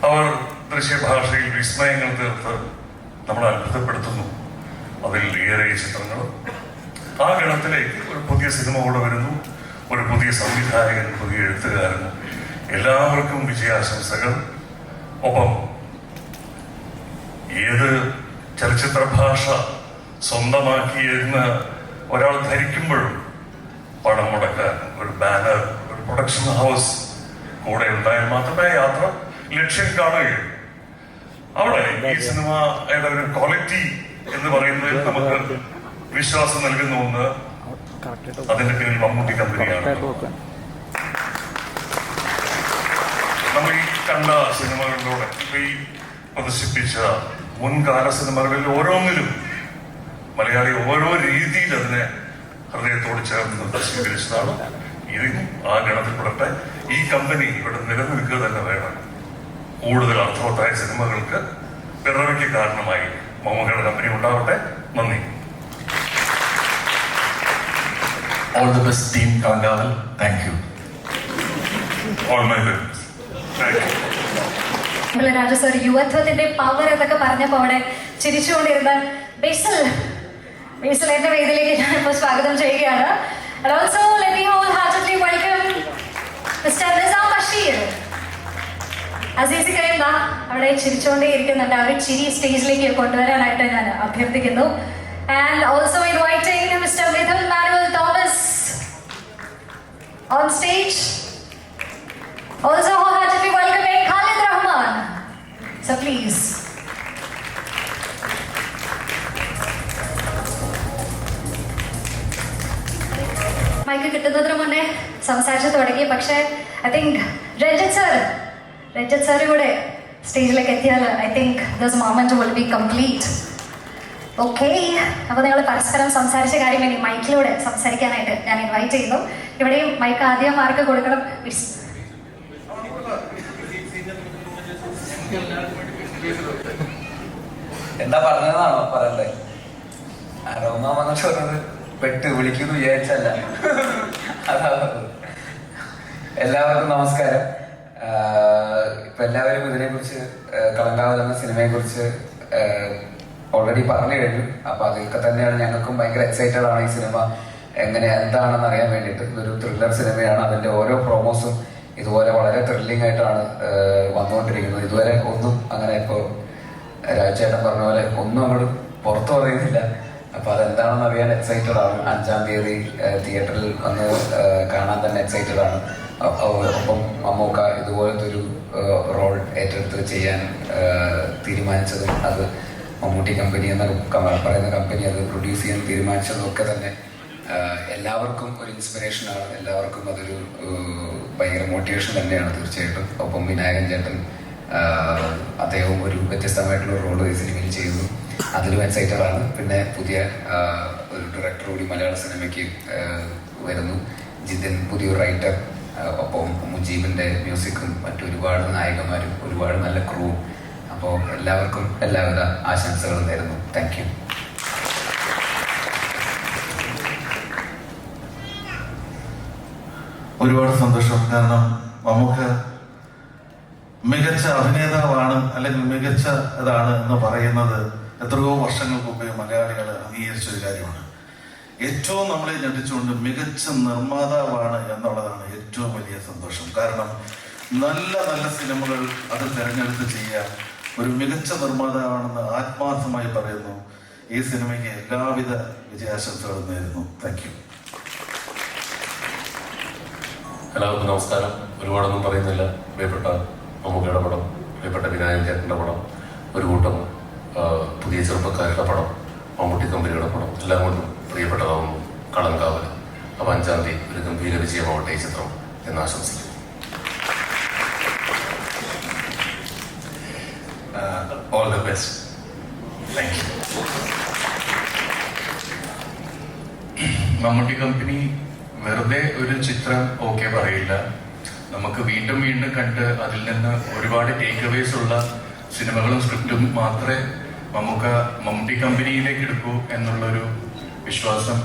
അവർ ദൃശ്യഭാഷയിൽ വിസ്മയങ്ങൾ തീർത്ത് നമ്മളെ അത്ഭുതപ്പെടുത്തുന്നു. അതിൽ ഏറെ ചിത്രങ്ങളും ആ ഗണത്തിലേക്ക് ഒരു പുതിയ സിനിമ കൂടെ വരുന്നു. ഒരു പുതിയ സംവിധായകൻ, പുതിയ എഴുത്തുകാരൻ, എല്ലാവർക്കും വിജയാശംസകൾ. ഒപ്പം ഏത് ചലച്ചിത്ര ഭാഷ സ്വന്തമാക്കിയെന്ന് ഒരാൾ ധരിക്കുമ്പോഴും പണം മുടക്കാൻ ഒരു ബാനർ, ഒരു പ്രൊഡക്ഷൻ ഹൗസ് കൂടെ ഉണ്ടായാൽ മാത്രമേ യാത്ര ലക്ഷ്യം കാണുകയുള്ളൂ. അവിടെ ഈ സിനിമയുടെ ഒരു ക്വാളിറ്റി എന്ന് പറയുന്നതിൽ നമുക്ക് വിശ്വാസം നൽകുന്ന ഒന്ന്, അതിന്റെ പിന്നിൽ മമ്മൂട്ടി കമ്പനിയാണ്. നമ്മൾ ഈ കണ്ട സിനിമകളിലൂടെ ഈ പ്രദർശിപ്പിച്ച മുൻകാല സിനിമകളിൽ ഓരോന്നിലും മലയാളി ഓരോ രീതിയിൽ അതിനെ ഹൃദയത്തോട് ചേർന്ന് സ്വീകരിച്ചതാണ്. ഇതിനും ആ ഗണത്തിൽപ്പെടട്ടെ. ഈ കമ്പനി ഇവിടെ നിലനിൽക്കുക തന്നെ വേണം. കൂടുതൽ അർത്ഥവത്തായ സിനിമകൾക്ക് പിറവിക്ക് കാരണമായി മമ്മൂക്കയുടെ കമ്പനി ഉണ്ടാവട്ടെ. നന്ദി. All the best, team Kalangaval. Thank you. All my best. Thank you. Raja sir യുവത്വത്തിന്റെ പവർ എന്നൊക്കെ പറഞ്ഞപ്പോൾ അവിടെ ചിരിച്ചുകൊണ്ടിരുന്ന ബേസൽ എന്റെ വേദിയിലേക്ക് ഞാനിപ്പോൾ സ്വാഗതം ചെയ്യുകയാണ്. And also let me wholeheartedly welcome Mr. Nizam Bashir. Assisi Kareem ദാ അവിടെ ചിരിച്ചുകൊണ്ടേ ഇരിക്കുന്നുണ്ട്. ആ ഒരു ചിരി സ്റ്റേജിലേക്ക് കൊണ്ടുവരാനായിട്ട് ഞാൻ അഭ്യർത്ഥിക്കുന്നു. And also inviting Mr. Mithun Manuel Thomas on stage. Also wholeheartedly welcoming Khalid Rahman. So please. Mic കിട്ടുന്നതിന് മുന്നേ സംസാരിച്ചു തുടങ്ങി. പക്ഷേ ഐ തിങ്ക് രഞ്ജിത്ത് സാർ കൂടെ സ്റ്റേജിലേക്ക് എത്തിയാൽ I think this moment will be complete. Okay, അപ്പോൾ നിങ്ങൾ പരസ്പരം സംസാരിച്ച കാര്യം ഇനി മൈക്കിലൂടെ സംസാരിക്കാനായിട്ട് ഞാൻ ഇൻവൈറ്റ് ചെയ്യുന്നു. ഇവിടെയും മൈക്ക് ആദ്യം ആർക്ക് കൊടുക്കണം? എന്താ പറഞ്ഞതാണോ പറയണ്ടേ? അരോമ വന്നിട്ട് പറഞ്ഞത് പെട്ട് വിളിക്കുന്നു വിചാരിച്ചല്ല. അതാ എല്ലാവർക്കും നമസ്കാരം. ഇപ്പൊ എല്ലാവരും ഇതിനെക്കുറിച്ച് കളങ്കാവൽ എന്ന സിനിമയെ കുറിച്ച് ഓൾറെഡി പറഞ്ഞു കഴിഞ്ഞു. അപ്പൊ അതൊക്കെ തന്നെയാണ് ഞങ്ങൾക്കും ഭയങ്കര എക്സൈറ്റഡ് ആണ് ഈ സിനിമ എന്താണെന്ന് അറിയാൻ വേണ്ടിയിട്ട്. ഇതൊരു ത്രില്ലർ സിനിമയാണ്. അതിന്റെ ഓരോ പ്രോമോസും ഇതുപോലെ വളരെ ത്രില്ലിംഗ് ആയിട്ടാണ് വന്നുകൊണ്ടിരിക്കുന്നത്. ഇതുവരെ ഒന്നും അങ്ങനെ ഇപ്പോൾ രാജേട്ടൻ പറഞ്ഞ പോലെ ഒന്നും അങ്ങോട്ട് പുറത്തു പറയുന്നില്ല. അപ്പൊ അതെന്താണെന്ന് അറിയാൻ എക്സൈറ്റഡ് ആണ്. 5-ാം തീയതി തിയേറ്ററിൽ വന്ന് കാണാൻ തന്നെ എക്സൈറ്റഡ് ആണ്. ഒപ്പം മമ്മൂക്ക ഇതുപോലത്തെ ഒരു റോൾ ഏറ്റെടുത്ത് ചെയ്യാൻ തീരുമാനിച്ചതും അത് മമ്മൂട്ടി കമ്പനി എന്ന പറയുന്ന കമ്പനി അത് പ്രൊഡ്യൂസ് ചെയ്യാൻ തീരുമാനിച്ചതും ഒക്കെ തന്നെ എല്ലാവർക്കും ഒരു ഇൻസ്പിറേഷനാണ്. എല്ലാവർക്കും അതൊരു ഭയങ്കര മോട്ടിവേഷൻ തന്നെയാണ് തീർച്ചയായിട്ടും. ഒപ്പം വിനായകൻ ചേട്ടൻ അദ്ദേഹവും ഒരു വ്യത്യസ്തമായിട്ടുള്ള റോള് ഈ സിനിമയിൽ ചെയ്തു. അതിലും എക്സൈറ്റഡ് ആണ്. പിന്നെ പുതിയ ഒരു ഡയറക്ടർ കൂടി മലയാള സിനിമയ്ക്ക് വരുന്നു, ജിതിൻ, പുതിയൊരു റൈറ്റർ. ഒപ്പം മുജീബിൻ്റെ മ്യൂസിക്കും മറ്റൊരുപാട് നായകന്മാരും ഒരുപാട് നല്ല ക്രൂവും. അപ്പോൾ എല്ലാവർക്കും എല്ലാവിധ ആശംസകളും നേരുന്നു. Thank you. ഒരുപാട് സന്തോഷം. കാരണം നമുക്ക് മികച്ച അഭിനേതാവാണ് അല്ലെങ്കിൽ മികച്ച ഇതാണ് എന്ന് പറയുന്നത് എത്രയോ വർഷങ്ങൾക്ക് മുമ്പേ മലയാളികൾ അംഗീകരിച്ച ഒരു കാര്യമാണ്. ഏറ്റവും നമ്മളെ ഞെട്ടിച്ചുകൊണ്ട് മികച്ച നിർമ്മാതാവാണ് എന്നുള്ളതാണ് ഏറ്റവും വലിയ സന്തോഷം. കാരണം നല്ല നല്ല സിനിമകൾ അത് തിരഞ്ഞെടുത്ത് ചെയ്യാൻ ഒരു മികച്ച നിർമ്മാതാവാണെന്ന് ആത്മാർത്ഥമായി പറയുന്നു. ഈ സിനിമയ്ക്ക് എല്ലാവിധ വിജയാശംസകളും നേരുന്നു. Thank you. എല്ലാവർക്കും നമസ്കാരം. ഒരുപാടൊന്നും പറയുന്നില്ല. പ്രിയപ്പെട്ട മമ്മൂക്കയുടെ പടം, പ്രിയപ്പെട്ട വിനായകൻ ചേട്ടൻ്റെ പടം, ഒരു കൂട്ടം പുതിയ ചെറുപ്പക്കാരുടെ പടം, മമ്മൂട്ടി കമ്പനിയുടെ പടം, എല്ലാം കൊണ്ടും പ്രിയപ്പെട്ടതാവുന്നു കളങ്കാവൽ. അപ്പോൾ 5-ാം തീയതി ഒരു ഗംഭീര വിജയമാവട്ടെ ഈ ചിത്രം എന്ന് ആശംസിക്കുന്നു. All the best. Thank you. Mammootty company വെറുതെ ഒരു ചിത്രം ഓക്കെ പറയില്ല. നമുക്ക് വീണ്ടും വീണ്ടും കണ്ട് അതിൽ നിന്ന് ഒരുപാട് ടേക്ക് അവേസ് ഉള്ള സിനിമകളും സ്ക്രിപ്റ്റും മാത്രമേ മമ്മൂട്ടി കമ്പനിയിലേക്ക് എടുക്കൂ എന്നുള്ളൊരു വിശ്വാസം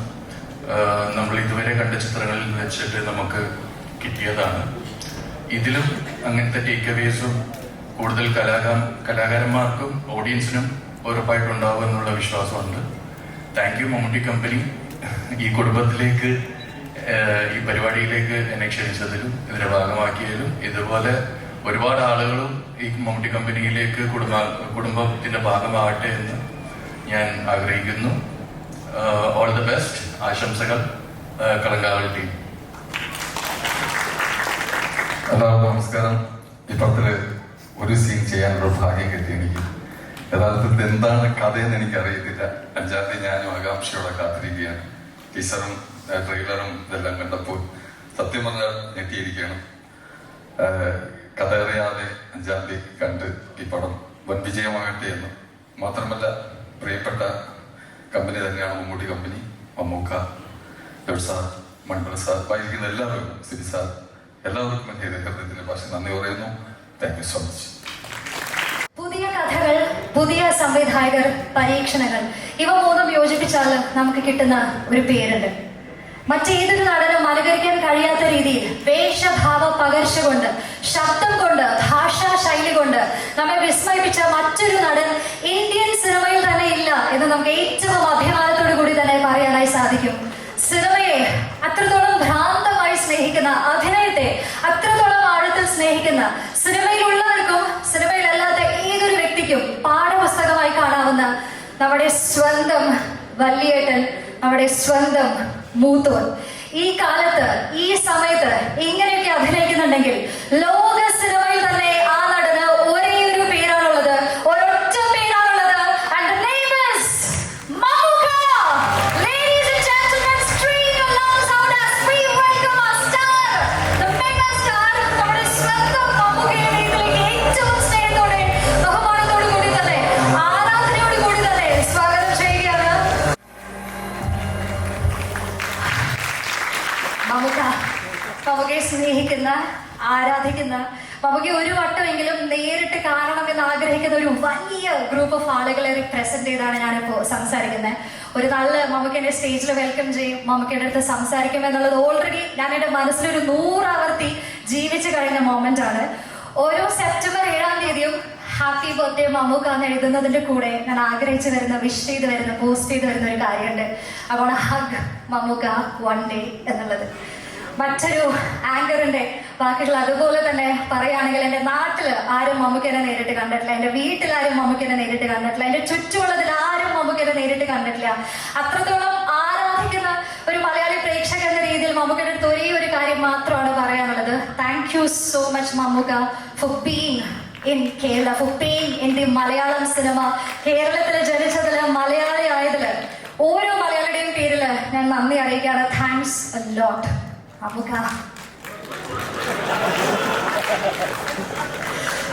നമ്മൾ ഇതുവരെ കണ്ട ചിത്രങ്ങളിൽ വെച്ചിട്ട് നമുക്ക് കിട്ടിയതാണ്. ഇതിലും അങ്ങനത്തെ ടേക്ക് അവേസും കൂടുതൽ കലാകാരന്മാർക്കും ഓഡിയൻസിനും ഉറപ്പായിട്ടുണ്ടാവും എന്നുള്ള വിശ്വാസമുണ്ട്. താങ്ക് യു മമ്മൂട്ടി കമ്പനി, ഈ കുടുംബത്തിലേക്ക് ഈ പരിപാടിയിലേക്ക് എന്നെ ക്ഷണിച്ചതിലും ഇതിനെ ഭാഗമാക്കിയതിലും. ഇതുപോലെ ഒരുപാട് ആളുകളും ഈ മമ്മൂട്ടി കമ്പനിയിലേക്ക് കുടുംബത്തിന്റെ ഭാഗമാകട്ടെ എന്ന് ഞാൻ ആഗ്രഹിക്കുന്നു. All the best. ആശംസകൾ കളങ്കാവൽ ടീം. എല്ലാവർക്കും നമസ്കാരം. ഈ പടത്തില് ഒരു സീൻ ചെയ്യാനൊരു ഭാഗ്യം കിട്ടി എനിക്ക്. യഥാർത്ഥത്തിൽ എന്താണ് കഥയെന്ന് എനിക്കറിയത്തില്ല. 5-ാം തീയതി ഞാനും ആകാംക്ഷയോടെ കാത്തിരിക്കുകയാണ്. ടീച്ചറും ട്രെയിലറും ഇതെല്ലാം കണ്ടപ്പോൾ സത്യം പറഞ്ഞാൽ ഞെട്ടിയിരിക്കുകയാണ്. കഥ അറിയാതെ 5-ാം തീയതി കണ്ട് ഈ പടം വൻ വിജയമാകട്ടെ എന്ന്. മാത്രമല്ല പ്രിയപ്പെട്ട കമ്പനി തന്നെയാണ് Mammootty company. Mammukka, sir, Mandal sir, വായിക്കുന്ന എല്ലാവർക്കും, സിരി സാർ, എല്ലാവർക്കും എൻ്റെ ഹൃദയത്തിന്റെ ഭാഷ നന്ദി പറയുന്നു. Thank you so much. പുതിയ കഥകൾ, പുതിയ സംവിധായകർ, പരീക്ഷണങ്ങൾ, ഇവ മൂന്നും യോജിപ്പിച്ചാൽ നമുക്ക് കിട്ടുന്ന ഒരു പേരുണ്ട്. മറ്റേതൊരു നടനും അനുകരിക്കാൻ കഴിയാത്ത രീതിയിൽ വേഷഭാവ പകർച്ച കൊണ്ട്, ശബ്ദം കൊണ്ട്, ഭാഷാ ശൈലി കൊണ്ട് നമ്മെ വിസ്മയിപ്പിച്ച മറ്റൊരു നടൻ ഇന്ത്യൻ സിനിമയിൽ തന്നെ ഇല്ല എന്ന് നമുക്ക് ഏറ്റവും അഭിമാനത്തോടു കൂടി തന്നെ പറയാനായി സാധിക്കും. സിനിമയെ അത്രത്തോളം ഭ്രാന്തമായി സ്നേഹിക്കുന്ന, അഭിനയത്തെ അത്രത്തോളം ആഴത്തിൽ സ്നേഹിക്കുന്ന, സിനിമയിലുള്ളവർക്കും സിനിമയിലല്ലാത്ത ഏതൊരു വ്യക്തിക്കും പാഠപുസ്തകമായി കാണാവുന്ന നമ്മുടെ സ്വന്തം വല്യേട്ടൻ, നമ്മുടെ സ്വന്തം മൂത്തോൻ ഈ കാലത്ത്, ഈ സമയത്ത് ഇങ്ങനെയൊക്കെ അഭിനയിക്കുന്നുണ്ടെങ്കിൽ ലോക സിനിമയിൽ തന്നെ ആ നടന് ഒരേ ഒരു പേരാണുള്ളത്, ഒരൊറ്റ പേരാണുള്ളത്. And the name is Mamuka. Ladies and gentlemen, string your lungs out as we welcome our star, the mega star, നമ്മുടെ സ്വന്തം മമ്മൂക്കയെ ഇതിലേക്ക് ഏറ്റവും സ്നേഹത്തോടെ, ബഹുമാനത്തോടു കൂടി തന്നെ, ആരാധനയോടു കൂടി തന്നെ സ്വാഗതം ചെയ്യുകയാണ്. മമ്മൂക്കയെ സ്നേഹിക്കുന്ന, ആരാധിക്കുന്ന, മമ്മൂക്കയെ ഒരു വട്ടമെങ്കിലും നേരിട്ട് കാണണമെന്ന് ആഗ്രഹിക്കുന്ന ഒരു വലിയ ഗ്രൂപ്പ് ഓഫ് ആളുകളെ റിപ്രസെന്റ് ചെയ്താണ് ഞാനിപ്പോൾ സംസാരിക്കുന്നത്. ഒരു നാളിൽ മമ്മൂക്കയെ സ്റ്റേജിൽ വെൽക്കം ചെയ്യും, മമ്മൂക്കയുടെ അടുത്ത് സംസാരിക്കും എന്നുള്ളത് ഓൾറെഡി ഞാൻ എൻ്റെ മനസ്സിലൊരു 100 ആവർത്തി ജീവിച്ചു കഴിഞ്ഞ മൊമെന്റ് ആണ്. ഓരോ സെപ്റ്റംബർ 7-ാം തീയതിയും ഹാപ്പി ബർത്ത്ഡേ മമ്മൂക്ക എന്ന് എഴുതുന്നതിന്റെ കൂടെ ഞാൻ ആഗ്രഹിച്ചു വരുന്ന, വിഷ് ചെയ്ത് വരുന്ന, പോസ്റ്റ് ചെയ്ത് വരുന്ന ഒരു കാര്യമുണ്ട്. അപ്പോൾ ഹഗ് മമ്മൂക്ക വൺ ഡേ എന്നുള്ളത്. മറ്റൊരു ആങ്കറിന്റെ വാക്കുകൾ അതുപോലെ തന്നെ പറയുകയാണെങ്കിൽ, എൻ്റെ നാട്ടിൽ ആരും മമ്മൂക്കനെ നേരിട്ട് കണ്ടിട്ടില്ല, എൻ്റെ വീട്ടിലാരും മമ്മൂക്കനെ നേരിട്ട് കണ്ടിട്ടില്ല, എൻ്റെ ചുറ്റുമുള്ളതിൽ ആരും മമ്മൂക്കനെ നേരിട്ട് കണ്ടിട്ടില്ല. അത്രത്തോളം ആരാധിക്കുന്ന ഒരു മലയാളി പ്രേക്ഷക എന്ന രീതിയിൽ മമ്മൂക്കയുടെ അടുത്ത് ഒരേ ഒരു കാര്യം മാത്രമാണ് പറയാനുള്ളത്. Thank you so much Mammukka for being in Kerala, for being in the Malayalam cinema. കേരളത്തിൽ ജനിച്ചതിൽ, മലയാളി ആയതിൽ ഓരോ മലയാളിയുടെയും പേരിൽ ഞാൻ നന്ദി അറിയിക്കുകയാണ്. Thanks a lot Mammukka.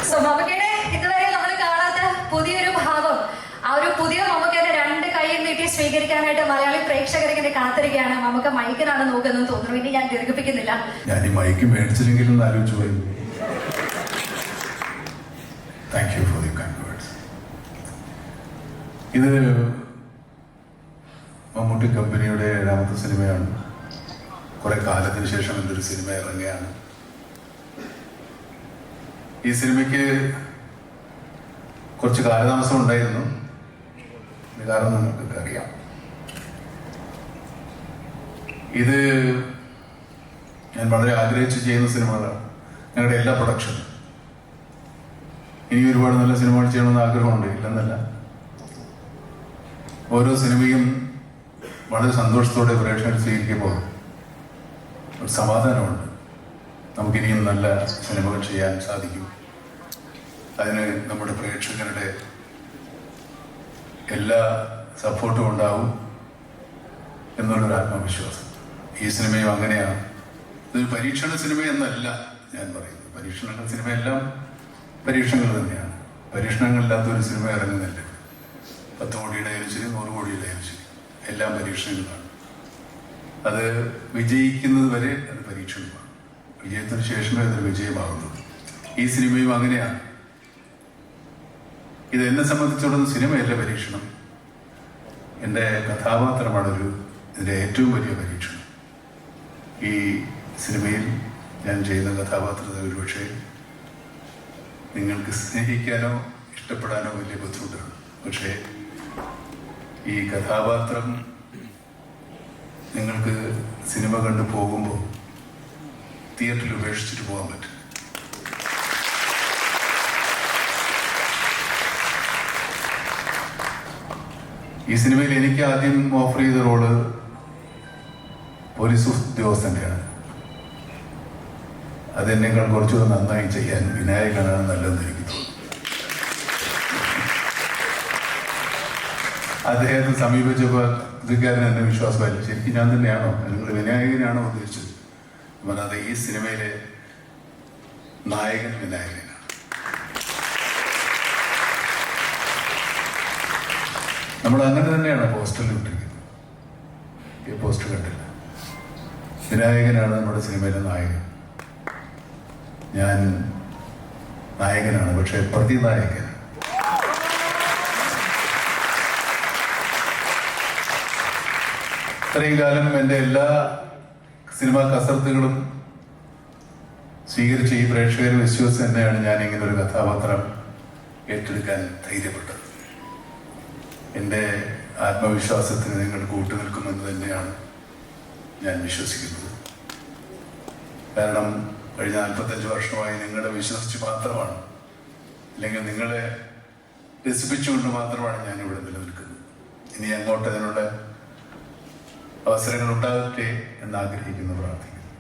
So മമ്മൂക്കയുടെ ഇതുവരെ നമ്മൾ കാണാത്ത പുതിയൊരു ഭാവം, ആ ഒരു പുതിയ മമ്മൂക്കയുടെ 2 കൈയും നീട്ടി സ്വീകരിക്കാനായിട്ട് മലയാളി പ്രേക്ഷകർ ഇങ്ങനെ കാത്തിരിക്കുകയാണ്. മമ്മൂക്ക മൈക്കിനാണ് നോക്കുന്നതെന്ന് തോന്നുന്നു. ഇനി ഞാൻ ദീർഘിപ്പിക്കുന്നില്ല. ഞാൻ ഈ മൈക്ക് മേടിച്ചില്ലെങ്കിലും ആലോചിച്ചു പോയി. Thank you for the kind words. ഇത് മമ്മൂട്ടി കമ്പനിയുടെ 7ാമത്തെ സിനിമയാണ്. കുറെ കാലത്തിന് ശേഷം എന്തൊരു സിനിമ ഇറങ്ങുകയാണ്. ഈ സിനിമയ്ക്ക് കുറച്ച് കാലതാമസം ഉണ്ടായിരുന്നു. കാരണം നമുക്കൊക്കെ അറിയാം. ഇത് ഞാൻ വളരെ ആഗ്രഹിച്ച് ചെയ്യുന്ന സിനിമകളാണ്. ഞങ്ങളുടെ എല്ലാ പ്രൊഡക്ഷനും ഇനി ഒരുപാട് നല്ല സിനിമകൾ ചെയ്യണമെന്ന് ആഗ്രഹമുണ്ട്, ഇല്ലെന്നല്ല. ഓരോ സിനിമയും വളരെ സന്തോഷത്തോടെ പ്രേക്ഷകർ സ്വീകരിക്കുമ്പോൾ ഒരു സമാധാനമുണ്ട്. നമുക്കിനിയും നല്ല സിനിമകൾ ചെയ്യാൻ സാധിക്കും. അതിന് നമ്മുടെ പ്രേക്ഷകരുടെ എല്ലാ സപ്പോർട്ടും ഉണ്ടാവും എന്നുള്ളൊരു ആത്മവിശ്വാസം. ഈ സിനിമയും അങ്ങനെയാണ്. ഇതൊരു പരീക്ഷണ സിനിമയെന്നല്ല ഞാൻ പറയുന്നത്. പരീക്ഷണ സിനിമയെല്ലാം പരീക്ഷണങ്ങൾ തന്നെയാണ്. പരീക്ഷണങ്ങളില്ലാത്ത ഒരു സിനിമ ഇറങ്ങുന്നില്ല. 10 കോടിയുടെ ആയാലും ശരി, 100 കോടിയുടെ ആയാലും ശരി, എല്ലാം പരീക്ഷണങ്ങളാണ്. അത് വിജയിക്കുന്നത് വരെ അത് പരീക്ഷണമാണ്. വിജയത്തിന് ശേഷമേ അതൊരു വിജയമാകുന്നത്. ഈ സിനിമയും അങ്ങനെയാണ്. ഇത് എന്നെ സംബന്ധിച്ചിടത്തോളം സിനിമയല്ല പരീക്ഷണം. എൻ്റെ കഥാപാത്രമാണ് ഇതിൻ്റെ ഏറ്റവും വലിയ പരീക്ഷണം. ഈ സിനിമയിൽ ഞാൻ ചെയ്യുന്ന കഥാപാത്രത്തെ ഒരുപക്ഷെ നിങ്ങൾക്ക് സ്നേഹിക്കാനോ ഇഷ്ടപ്പെടാനോ വലിയ ബുദ്ധിമുട്ടാണ്. പക്ഷേ ഈ കഥാപാത്രം നിങ്ങൾക്ക് സിനിമ കണ്ടു പോകുമ്പോൾ തിയേറ്ററിൽ ഉപേക്ഷിച്ചിട്ട് പോകാൻ പറ്റും. ഈ സിനിമയിൽ എനിക്ക് ആദ്യം ഓഫർ ചെയ്ത റോള് പോലീസ് ഉദ്യോഗസ്ഥൻ്റെയാണ്. അതെന്നേക്കാൾ കുറച്ചുകൂടെ നന്നായി ചെയ്യാൻ വിനായകനാണ് നല്ലതെന്ന് എനിക്ക് തോന്നുന്നു. അദ്ദേഹത്തെ സമീപിച്ചപ്പോൾ പുള്ളിക്കാരൻ എന്നെ വിശ്വാസമായില്ല. ശരിക്കും ഞാൻ തന്നെയാണോ, നിങ്ങൾ വിനായകനാണോ ഉദ്ദേശിച്ചത്? അതെ, ഈ സിനിമയിലെ നായകൻ വിനായകനാണ്. നമ്മൾ അങ്ങനെ തന്നെയാണ് പോസ്റ്ററിൽ ഇട്ടിരിക്കുന്നത്. ഈ പോസ്റ്റർ കണ്ടില്ല. വിനായകനാണ് നമ്മുടെ സിനിമയിലെ നായകൻ. ഞാൻ നായകനാണ്, പക്ഷെ പ്രതിനായകൻ. ഇത്രയും കാലം എൻ്റെ എല്ലാ സിനിമാ കസർത്തുകളും സ്വീകരിച്ച് ഈ പ്രേക്ഷകർ വിശ്വസിച്ച് തന്നെയാണ് ഞാൻ ഇങ്ങനെ ഒരു കഥാപാത്രം ഏറ്റെടുക്കാൻ ധൈര്യപ്പെട്ടത്. എൻ്റെ ആത്മവിശ്വാസത്തിന് നിങ്ങൾ കൂട്ടുനിൽക്കുമെന്ന് തന്നെയാണ് ഞാൻ വിശ്വസിക്കുന്നത്. കാരണം കഴിഞ്ഞ 45 വർഷമായി നിങ്ങളെ വിശ്വസിച്ച് മാത്രമാണ്, അല്ലെങ്കിൽ നിങ്ങളെ രസിപ്പിച്ചുകൊണ്ട് മാത്രമാണ് ഞാനിവിടെ നിലനിൽക്കുന്നത്. ഇനി അങ്ങോട്ട് അതിനുള്ള അവസരങ്ങൾ ഉണ്ടാകട്ടെ എന്നാഗ്രഹിക്കുന്നു, പ്രാർത്ഥിക്കുന്നു.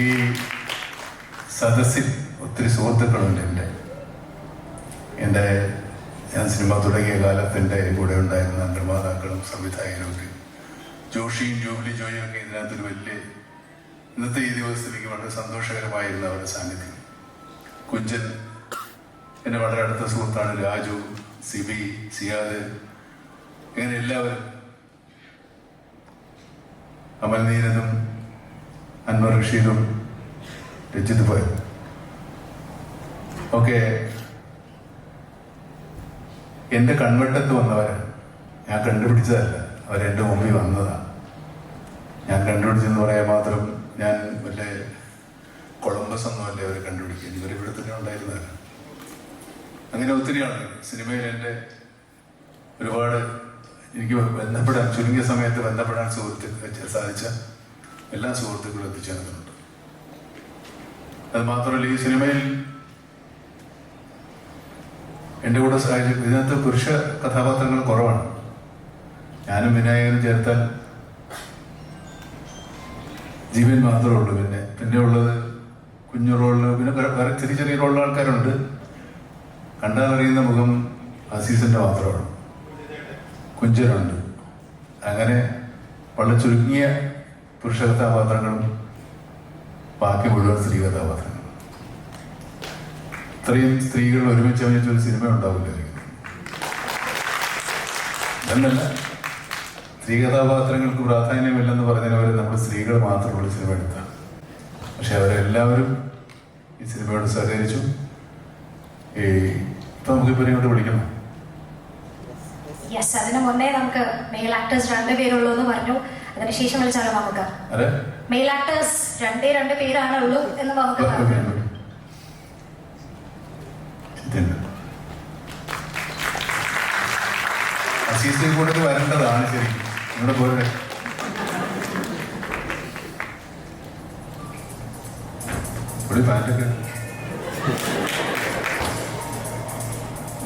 ഈ സദസ്സിൽ ഒത്തിരി സുഹൃത്തുക്കളുണ്ട്. എൻ്റെ ഞാൻ സിനിമ തുടങ്ങിയ കാലത്ത് എൻ്റെ കൂടെ ഉണ്ടായിരുന്ന നിർമ്മാതാക്കളും സംവിധായകരും ഒക്കെ, ജോഷിയും ജൂബിലി ജോയും ഒക്കെ ഇതിനകത്തൊരു വലിയ, ഇന്നത്തെ ഈ ദിവസത്തിലേക്ക് വളരെ സന്തോഷകരമായിരുന്ന അവരുടെ സാന്നിധ്യം. കുഞ്ചൻ എൻ്റെ വളരെ അടുത്ത സുഹൃത്താണ്, രാജു, സിബി, സിയാദ്, ഇങ്ങനെ എല്ലാവരും, അമൽ നീരദും അൻവർ റഷീദും രജിത് പോയും ഒക്കെ എൻ്റെ കൺവെട്ടത്ത് വന്നവരാണ്. ഞാൻ കണ്ടുപിടിച്ചതല്ല, അവരെൻ്റെ മുമ്പിൽ വന്നതാണ്. ഞാൻ കണ്ടുപിടിച്ചെന്ന് പറയാൻ മാത്രം ഞാൻ വല്ല കൊളംബസ് ഒന്നുമല്ല അവർ കണ്ടുപിടിക്കുക, ഇവരിവിടെ തന്നെ ഉണ്ടായിരുന്നതല്ല. അങ്ങനെ ഒത്തിരി ആളുകൾ സിനിമയിൽ എൻ്റെ ഒരുപാട് എനിക്ക് ബന്ധപ്പെടാൻ, ചുരുങ്ങിയ സമയത്ത് ബന്ധപ്പെടാൻ സാധിച്ച എല്ലാ സുഹൃത്തുക്കളും എത്തിച്ചേർന്നിട്ടുണ്ട്. അത് മാത്രമല്ല, ഈ സിനിമയിൽ എൻ്റെ കൂടെ സഹായിച്ചു. ഇതിനകത്ത് പുരുഷ കഥാപാത്രങ്ങൾ കുറവാണ്. ഞാനും വിനായകനും ചേർത്താൽ ജീവൻ മാത്രമേ ഉള്ളൂ. പിന്നെ ഉള്ളത് കുഞ്ഞു റോളിൽ, പിന്നെ വേറെ ചെറിയ ചെറിയ റോളിൽ ആൾക്കാരുണ്ട്. കണ്ടാൽ അറിയുന്ന മുഖം അസീസിൻ്റെ മാത്രമാണ്. കുഞ്ചനുണ്ട്. അങ്ങനെ വളരെ ചുരുങ്ങിയ പുരുഷ കഥാപാത്രങ്ങളും ബാക്കി മുഴുവൻ സ്ത്രീ കഥാപാത്രങ്ങളും. ഇത്രയും സ്ത്രീകൾ ഒരുമിച്ച് അഭിനയിച്ചൊരു സിനിമ ഉണ്ടാവില്ലായിരിക്കും. എന്നല്ല, സ്ത്രീ കഥാപാത്രങ്ങൾക്ക് പ്രാധാന്യമില്ലെന്ന് പറഞ്ഞവരെ നമ്മൾ സ്ത്രീകൾ മാത്രമുള്ള സിനിമ എടുത്താണ്. പക്ഷെ അവരെല്ലാവരും ഈ സിനിമയോട് സഹകരിച്ചു. ഇപ്പൊ നമുക്കിപ്പോൾ ഇങ്ങോട്ട് വിളിക്കണം. യെസ്, അതിന് മുന്നേ നമുക്ക് മെയിൽ ആക്ടേഴ്സ് 2 പേരുള്ളൂ എന്ന് പറഞ്ഞു. അതിനുശേഷം വിളിച്ചാലോ നമുക്ക്? മെയിൽ ആക്ടേഴ്സ് 2 പേരാണ് ഉള്ളൂ എന്ന് നമുക്ക് അസീസിൽ കൂടെ വരേണ്ടതാണ്. ശരി, നിങ്ങളുടെ പോലെ ഒരു പാൻറ്റൊക്കെ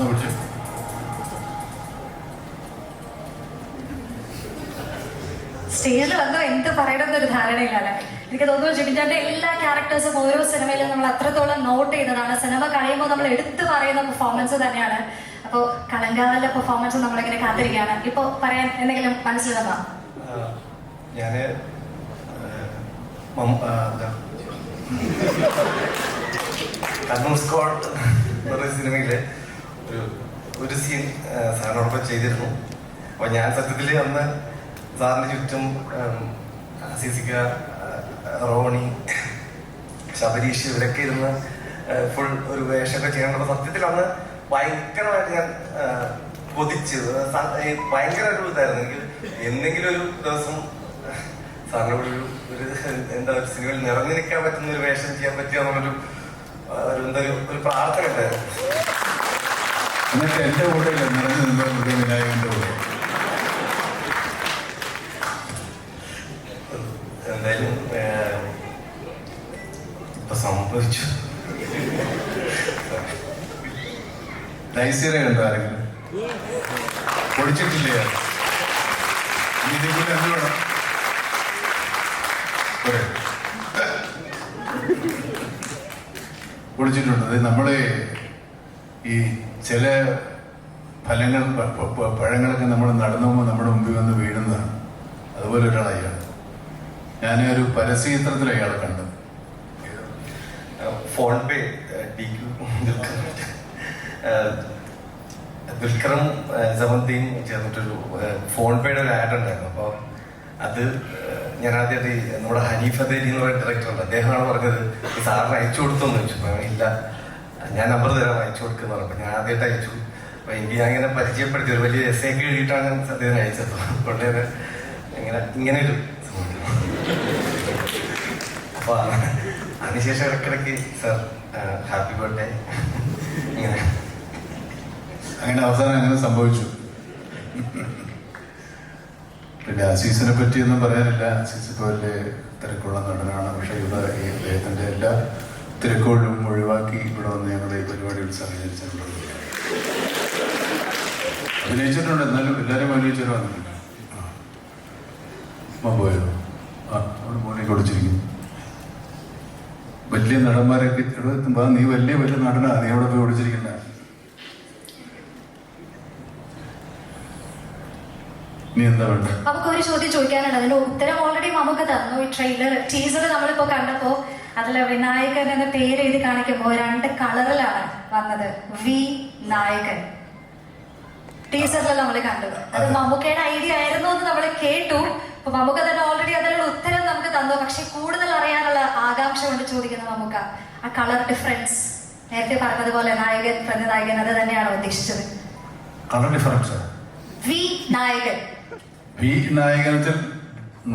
വിളിച്ചു. സ്റ്റേജിൽ വന്നോ എന്ത് പറയണമെന്നൊരു ധാരണയില്ലല്ലേ. എനിക്ക് തോന്നുന്നു ജിബിൻചാന്റെ എല്ലാ ക്യാരക്ടേഴ്സും ഓരോ സിനിമയിലും നമ്മൾ അത്രത്തോളം നോട്ട് ചെയ്തതാണ്. സിനിമ കഴിയുമ്പോൾ നമ്മൾ എടുത്തു പറയുന്ന പെർഫോമൻസ് തന്നെയാണ്. അപ്പോൾ കളങ്കാവലിന്റെ പെർഫോമൻസ് നമ്മളിങ്ങനെ കാത്തിരിക്കുകയാണ്. ഇപ്പോൾ പറയാൻ എന്തെങ്കിലും മനസ്സിൽ വന്നോ? ഞാന് കണ്ണൂർ സ്ക്വാഡ് എന്ന് പറയുന്ന സിനിമയിലെ ഒരു സീൻ സാറിനോടൊപ്പം ചെയ്തിരുന്നു. അപ്പോൾ ഞാൻ സത്യത്തിൽ അന്ന് സാറിന് ചുറ്റും അസീസിക്ക, റോണി, ശബരീഷ് ഇവരൊക്കെ ഇരുന്ന് ഫുൾ ഒരു വേഷമൊക്കെ ചെയ്യണം. സത്യത്തിൽ അന്ന് ഭയങ്കരമായിട്ട് ഞാൻ കൊതിച്ച് ഭയങ്കര ഒരു ഇതായിരുന്നു. എനിക്ക് എന്തെങ്കിലും ഒരു ദിവസം സാറിനോട് ഒരു എന്താ ഒരു സിനിമയിൽ നിറഞ്ഞു നിൽക്കാൻ പറ്റുന്ന ഒരു വേഷം ചെയ്യാൻ പറ്റുക എന്നുള്ളൊരു ഒരു പ്രാർത്ഥന ഉണ്ടായിരുന്നു. എന്നിട്ട് എൻ്റെ കൂടെ നിറഞ്ഞു നിന്നത് വിനായകന്റെ കൂടെ. എന്തായാലും ഇപ്പൊ സംഭവിച്ചു. നൈസീറെ കണ്ടോ ആരെങ്കിലും? പൊടിച്ചിട്ടില്ലേ? ഇതിൽ എന്ത് വേണം? പൊടിച്ചിട്ടുണ്ട്. നമ്മള് ഈ ചില ഫലങ്ങൾ, പഴങ്ങളൊക്കെ നമ്മൾ നടന്നു പോകുമ്പോൾ നമ്മുടെ മുമ്പിൽ വന്ന് വീഴുന്നതാണ്. അതുപോലെ ഒരാൾ അയാൾ. ഞാൻ ഒരു പരസ്യചിത്രത്തിൽ അയാളെ കണ്ടു. ഫോൺ പേ ദുൽഖറും സമന്തിയും ചേർന്നിട്ടൊരു ഫോൺ പേയുടെ ഒരു ആഡ് ഉണ്ടായിരുന്നു. അപ്പോൾ അത് ഞാൻ ആദ്യമായിട്ട് നമ്മുടെ ഹനീഫ് അദേരി എന്ന് പറയുന്ന ഡയറക്ടറുണ്ട്, അദ്ദേഹമാണ് പറഞ്ഞത് ഈ സാറിന് അയച്ചു കൊടുത്തോന്ന് ചോദിച്ചു. അപ്പോൾ ഇല്ല, ഞാൻ നമ്പർ തരാം, അയച്ചു കൊടുക്കുന്ന പറഞ്ഞു. അപ്പോൾ ഞാൻ ആദ്യമായിട്ട് അയച്ചു. അപ്പോൾ എനിക്ക് ഞാൻ ഇങ്ങനെ പരിചയപ്പെടുത്തി ഒരു വലിയ എസ് ഒക്കെ എഴുതിയിട്ടാണ് അദ്ദേഹം അയച്ചത്. അതുകൊണ്ട് തന്നെ ഇങ്ങനെ ഒരു സംഭവിച്ചു. അപ്പൊ അതിനുശേഷം ഇടയ്ക്കിടയ്ക്ക് സാർ ഹാപ്പി ബർത്ത്ഡേ ഇങ്ങനെ അങ്ങനെ അവസാനം അങ്ങനെ സംഭവിച്ചു. പിന്നെ അസീസിനെ പറ്റിയൊന്നും പറയാനില്ല. അസീസ് ഇപ്പോൾ വലിയ തിരക്കുള്ള നടനാണ്. പക്ഷേ ഇവിടെ ഈ അദ്ദേഹത്തിൻ്റെ എല്ലാ തിരക്കുകളും ഒഴിവാക്കി ഇവിടെ വന്ന് ഞങ്ങൾ ഈ പരിപാടിയിൽ സഹകരിച്ചിട്ടുള്ളത്. അഭിനയിച്ചിട്ടുണ്ട്, എന്നാലും എല്ലാവരും അഭിനയിച്ചവർ വന്നിട്ടില്ല. പോയോ? അവിടെ മോനെ കൊടുത്തിരിക്കുന്നു. വലിയ നടന്മാരൊക്കെ എത്തുമ്പോ നീ വലിയ നടനാ, നീ അവിടെ പോയി ഓടിച്ചിരിക്കണ്ട. നീ എന്താ വേണ്ട? നമുക്ക് ഒരു ചോദ്യം ചോദിക്കാനുണ്ട്. അതിന്റെ ഉത്തരം ഓൾറെഡി നമുക്ക് തന്നു. ഈ ട്രെയിലർ ടീസർ നമ്മളിപ്പോ കണ്ടപ്പോ അതിലെ വിനായകൻ എന്ന പേര് എഴുതി കാണിക്കുമ്പോ 2 കളറിലാണ് വന്നത്. വി നായകൻ ടീസറിൽ നമ്മൾ കണ്ടത്. അത് മമ്മൂക്കയുടെ ഐഡിയ ആയിരുന്നു എന്ന് നമ്മൾ കേട്ടു. അപ്പൊ മമ്മൂക്ക തന്നെ ഓൾറെഡി അതിനുള്ള ഉത്തരം നമുക്ക് തന്നു. പക്ഷെ കൂടുതൽ അറിയാനുള്ള ആകാംക്ഷ കൊണ്ട് ചോദിക്കുന്ന മമ്മൂക്ക, ആ കളർ ഡിഫറൻസ് നേരത്തെ പറഞ്ഞതുപോലെ നായകൻ പ്രതിനായകൻ അത് തന്നെയാണോ ഉദ്ദേശിച്ചത്? കളർ ഡിഫറൻസ് വി നായകൻ വെച്ചാൽ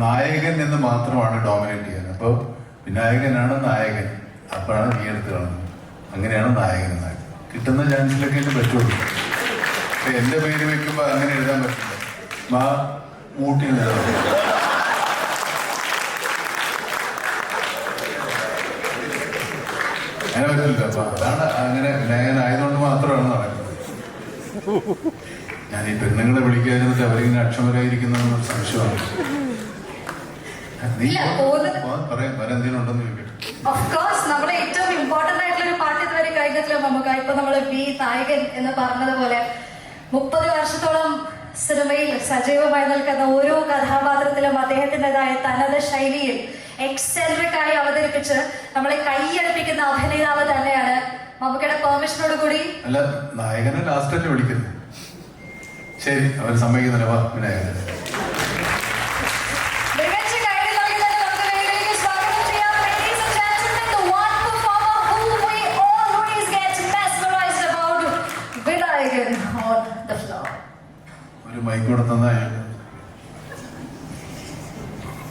നായകൻ എന്ന് മാത്രമാണ് ഡോമിനേറ്റ് ചെയ്യാൻ. അപ്പോൾ വിനായകനാണ് നായകൻ, അപ്പോഴാണ് വി എടുത്ത് കാണുന്നത്. അങ്ങനെയാണ് നായകൻ നായകൻ കിട്ടുന്ന ചാൻസിലൊക്കെ ഇത് പറ്റുള്ളൂ. എന്റെ പേര് വെക്കുമ്പോൾ അങ്ങനെ എഴുതാൻ പറ്റില്ല. ഊട്ടി അങ്ങനെ പറ്റില്ല. അപ്പൊ അതാണ് അങ്ങനെ വിനായകൻ ആയതുകൊണ്ട് മാത്രമാണ് നടക്കുന്നത്. ഞാൻ ഈ പെണ്ണുങ്ങളെ വിളിക്കാതിരുന്നിട്ട് അവരിങ്ങനെ അക്ഷമരായിരിക്കുന്നതെന്നൊരു സംശയമാണ്. പറയാം വരെന്തെങ്കിലും ഉണ്ടെന്ന് ചോദിക്കട്ടെ. ഓഫ്കോഴ്സ് നമ്മുടെ ഏറ്റവും ഇമ്പോർട്ടന്റ് ആയിട്ടുള്ള ഒരു പാട്ട് ഇതുവരെ കഴിഞ്ഞിട്ടില്ല നമുക്ക്. ഇപ്പൊ നമ്മള് വി നായകൻ എന്ന് പറഞ്ഞതുപോലെ 30 വർഷത്തോളം സിനിമയിൽ സജീവമായി നിൽക്കുന്ന ഓരോ കഥാപാത്രത്തിലും അദ്ദേഹത്തിൻ്റെതായ തനത് ശൈലിയിൽ എക്സെൻട്രിക് ആയി അവതരിപ്പിച്ച് നമ്മളെ കൈയടിപ്പിക്കുന്ന അഭിനേതാവ് തന്നെയാണ്. മമ്മൂക്കയുടെ പെർമിഷനോട് കൂടി അല്ല, നായകനെ ലാസ്റ്റല്ലേ വിളിക്കുന്നത്. ശരി, അവർ സമ്മതിക്കുന്നില്ല. വാ വിനായകൻ. ഒരു മൈക്ക് കൊടുത്തതാ.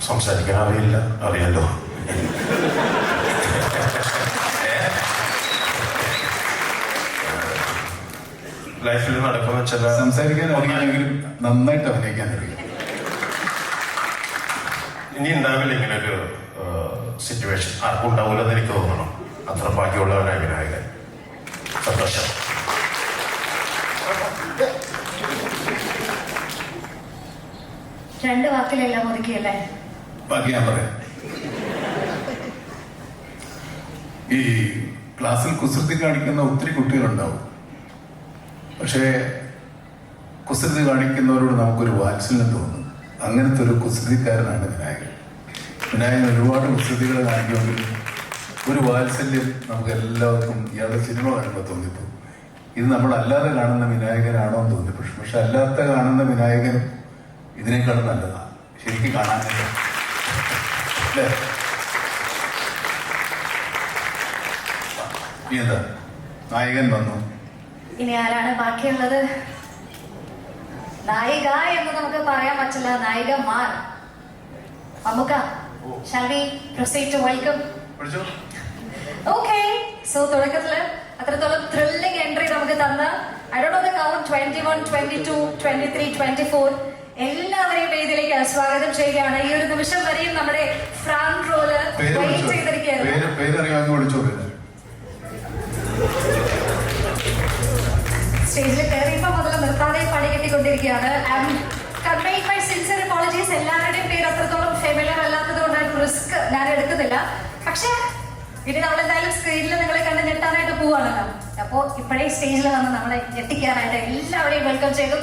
സംസാരിക്കാൻ അറിയില്ല, അറിയാലോ. ലൈഫിൽ നടക്കുന്ന ചില സംസാരിക്കാൻ അറിയാമെങ്കിലും നന്നായിട്ട് അഭിനയിക്കാൻ അറിയാം. ഇനി ഉണ്ടാവില്ല ഇങ്ങനൊരു സിറ്റുവേഷൻ. ആർക്കും ഉണ്ടാവില്ലെന്ന് എനിക്ക് തോന്നണം. അത്ര ഭാഗ്യമുള്ളവനായ വിനായകൻ. സന്തോഷം. രണ്ട് വാക്കിലെല്ലാം ഒതുക്കിയല്ലേ? ബാക്കി ഞാൻ പറയാം. ഈ ക്ലാസ്സിൽ കുസൃതി കാണിക്കുന്ന ഒത്തിരി കുട്ടികളുണ്ടാവും. പക്ഷേ കുസൃതി കാണിക്കുന്നവരോട് നമുക്കൊരു വാത്സല്യം തോന്നും. അങ്ങനത്തെ ഒരു കുസൃതിക്കാരനാണ് വിനായകൻ. വിനായകൻ ഒരുപാട് കുസൃതികൾ കാണിക്കുമെങ്കിൽ ഒരു വാത്സല്യം നമുക്ക് എല്ലാവർക്കും ഇയാളുടെ സിനിമ കാണുമ്പോൾ തോന്നിപ്പോ ഇത് നമ്മളല്ലാതെ കാണുന്ന വിനായകനാണോ എന്ന് തോന്നി. പക്ഷെ അല്ലാത്ത കാണുന്ന വിനായകൻ ഇതിനേക്കാളും നല്ലതാണ് ശരിക്കും കാണാനായിട്ട്, അല്ലേ? എന്താ നായകൻ വന്നു, ഇനി ആരാണ് ബാക്കിയുള്ളത്? നായിക എന്ന് നമുക്ക് പറയാൻ പറ്റില്ല, നായികമാർ. Mammukka, shall we proceed to welcome? Okay, so തുടക്കത്തില് അത്രത്തോളം ത്രില്ലിംഗ് എൻട്രി നമുക്ക് തന്ന I don't know the count 21, 22, 23, 24 എല്ലാവരെയും വേദിയിലേക്ക് സ്വാഗതം ചെയ്യുകയാണ്. ഈ ഒരു നിമിഷം വരെയും നമ്മുടെ ഫ്രണ്ട് റോള് വെയിറ്റ് ചെയ്തിരിക്കുകയായിരുന്നു. സ്റ്റേജിൽ കയറിയപ്പോ മുതൽ നിർത്താതെ പണി കെട്ടിക്കൊണ്ടിരിക്കുകയാണ്. My sincere apologies. എല്ലാവരുടെയും പേര് അത്രത്തോളം ഫെമിലിയർ അല്ലാത്തത് കൊണ്ടായിട്ട് റിസ്ക് ഞാൻ എടുക്കുന്നില്ല. പക്ഷെ ഇനി നമ്മളെന്തായാലും സ്ക്രീനിൽ നിങ്ങളെ കണ്ട് ഞെട്ടാനായിട്ട് പോവാണല്ലോ. അപ്പോ ഇപ്പോഴേ സ്റ്റേജിൽ വന്ന് നമ്മളെ ഞെട്ടിക്കാനായിട്ട് എല്ലാവരെയും വെൽക്കം ചെയ്തു.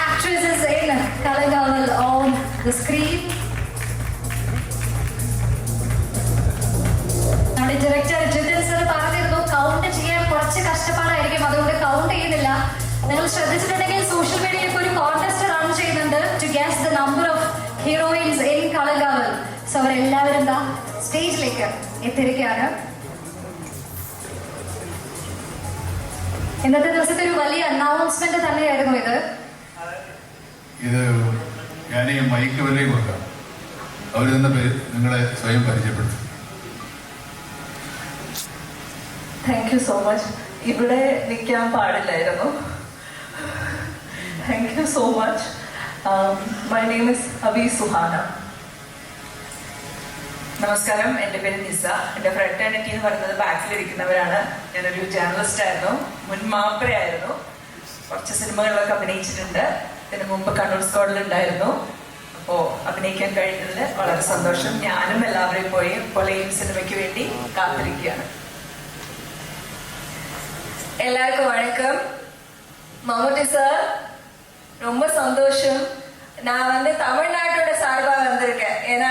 Actresses in Kalagaval on the screen. നമ്മുടെ ഡയറക്ടർ ജിതിൻ സർ പറഞ്ഞിരുന്നു കൗണ്ട് ചെയ്യാൻ കുറച്ച് കഷ്ടപ്പാടായിരിക്കും, അതുകൊണ്ട് കൗണ്ട് ചെയ്യുന്നില്ല. നിങ്ങൾ ശ്രദ്ധിച്ചിട്ടുണ്ടെങ്കിൽ സോഷ്യൽ മീഡിയയിൽ ഒരു കോൺടെസ്റ്റ് റൺ ചെയ്യുന്നുണ്ട് to guess the number of heroines in Kalamkaval. So അവരെല്ലാവരും സ്റ്റേജിലേക്ക് എത്തിയിരിക്കുകയാണ്. ഇന്നത്തെ ദിവസത്തെ ഒരു വലിയ അനൗൺസ്മെന്റ് തന്നെയായിരുന്നു ഇത്. ഞാൻ ഈ മൈക്ക് വിലയും കൊടുക്കാം. അവർ തന്നെ നിങ്ങളെ സ്വയം പരിചയപ്പെടുത്തും. Thank you so much. ഇവിടെ നിൽക്കാൻ പാടില്ലായിരുന്നു. Thank you so much. My name is Abi Suhana. നമസ്കാരം, എൻ്റെ പേര് നിസ. എൻ്റെ ഫ്രട്ടേണിറ്റി എന്ന് പറയുന്നത് ബാക്കിലിരിക്കുന്നവരാണ്. ഞാനൊരു ജേർണലിസ്റ്റ് ആയിരുന്നു, മുൻ മാപ്രയായിരുന്നു, കുറച്ച് സിനിമകളിലൊക്കെ അഭിനയിച്ചിട്ടുണ്ട്. ഇതിനു മുമ്പ് കണ്ണൂർ സ്ക്വാഡിൽ ഉണ്ടായിരുന്നു. അപ്പോൾ അഭിനയിക്കാൻ കഴിഞ്ഞതിൽ വളരെ സന്തോഷം. ഞാനും എല്ലാവരെയും പോയി കൊലയും സിനിമയ്ക്ക് വേണ്ടി കാത്തിരിക്കുകയാണ്. எல்லாருக்கும் வணக்கம். மம்முட்டி சார், ரொம்ப சந்தோஷம். நான் தமிழ்நாட்டோட சார்பாக வந்திருக்கேன். ஏன்னா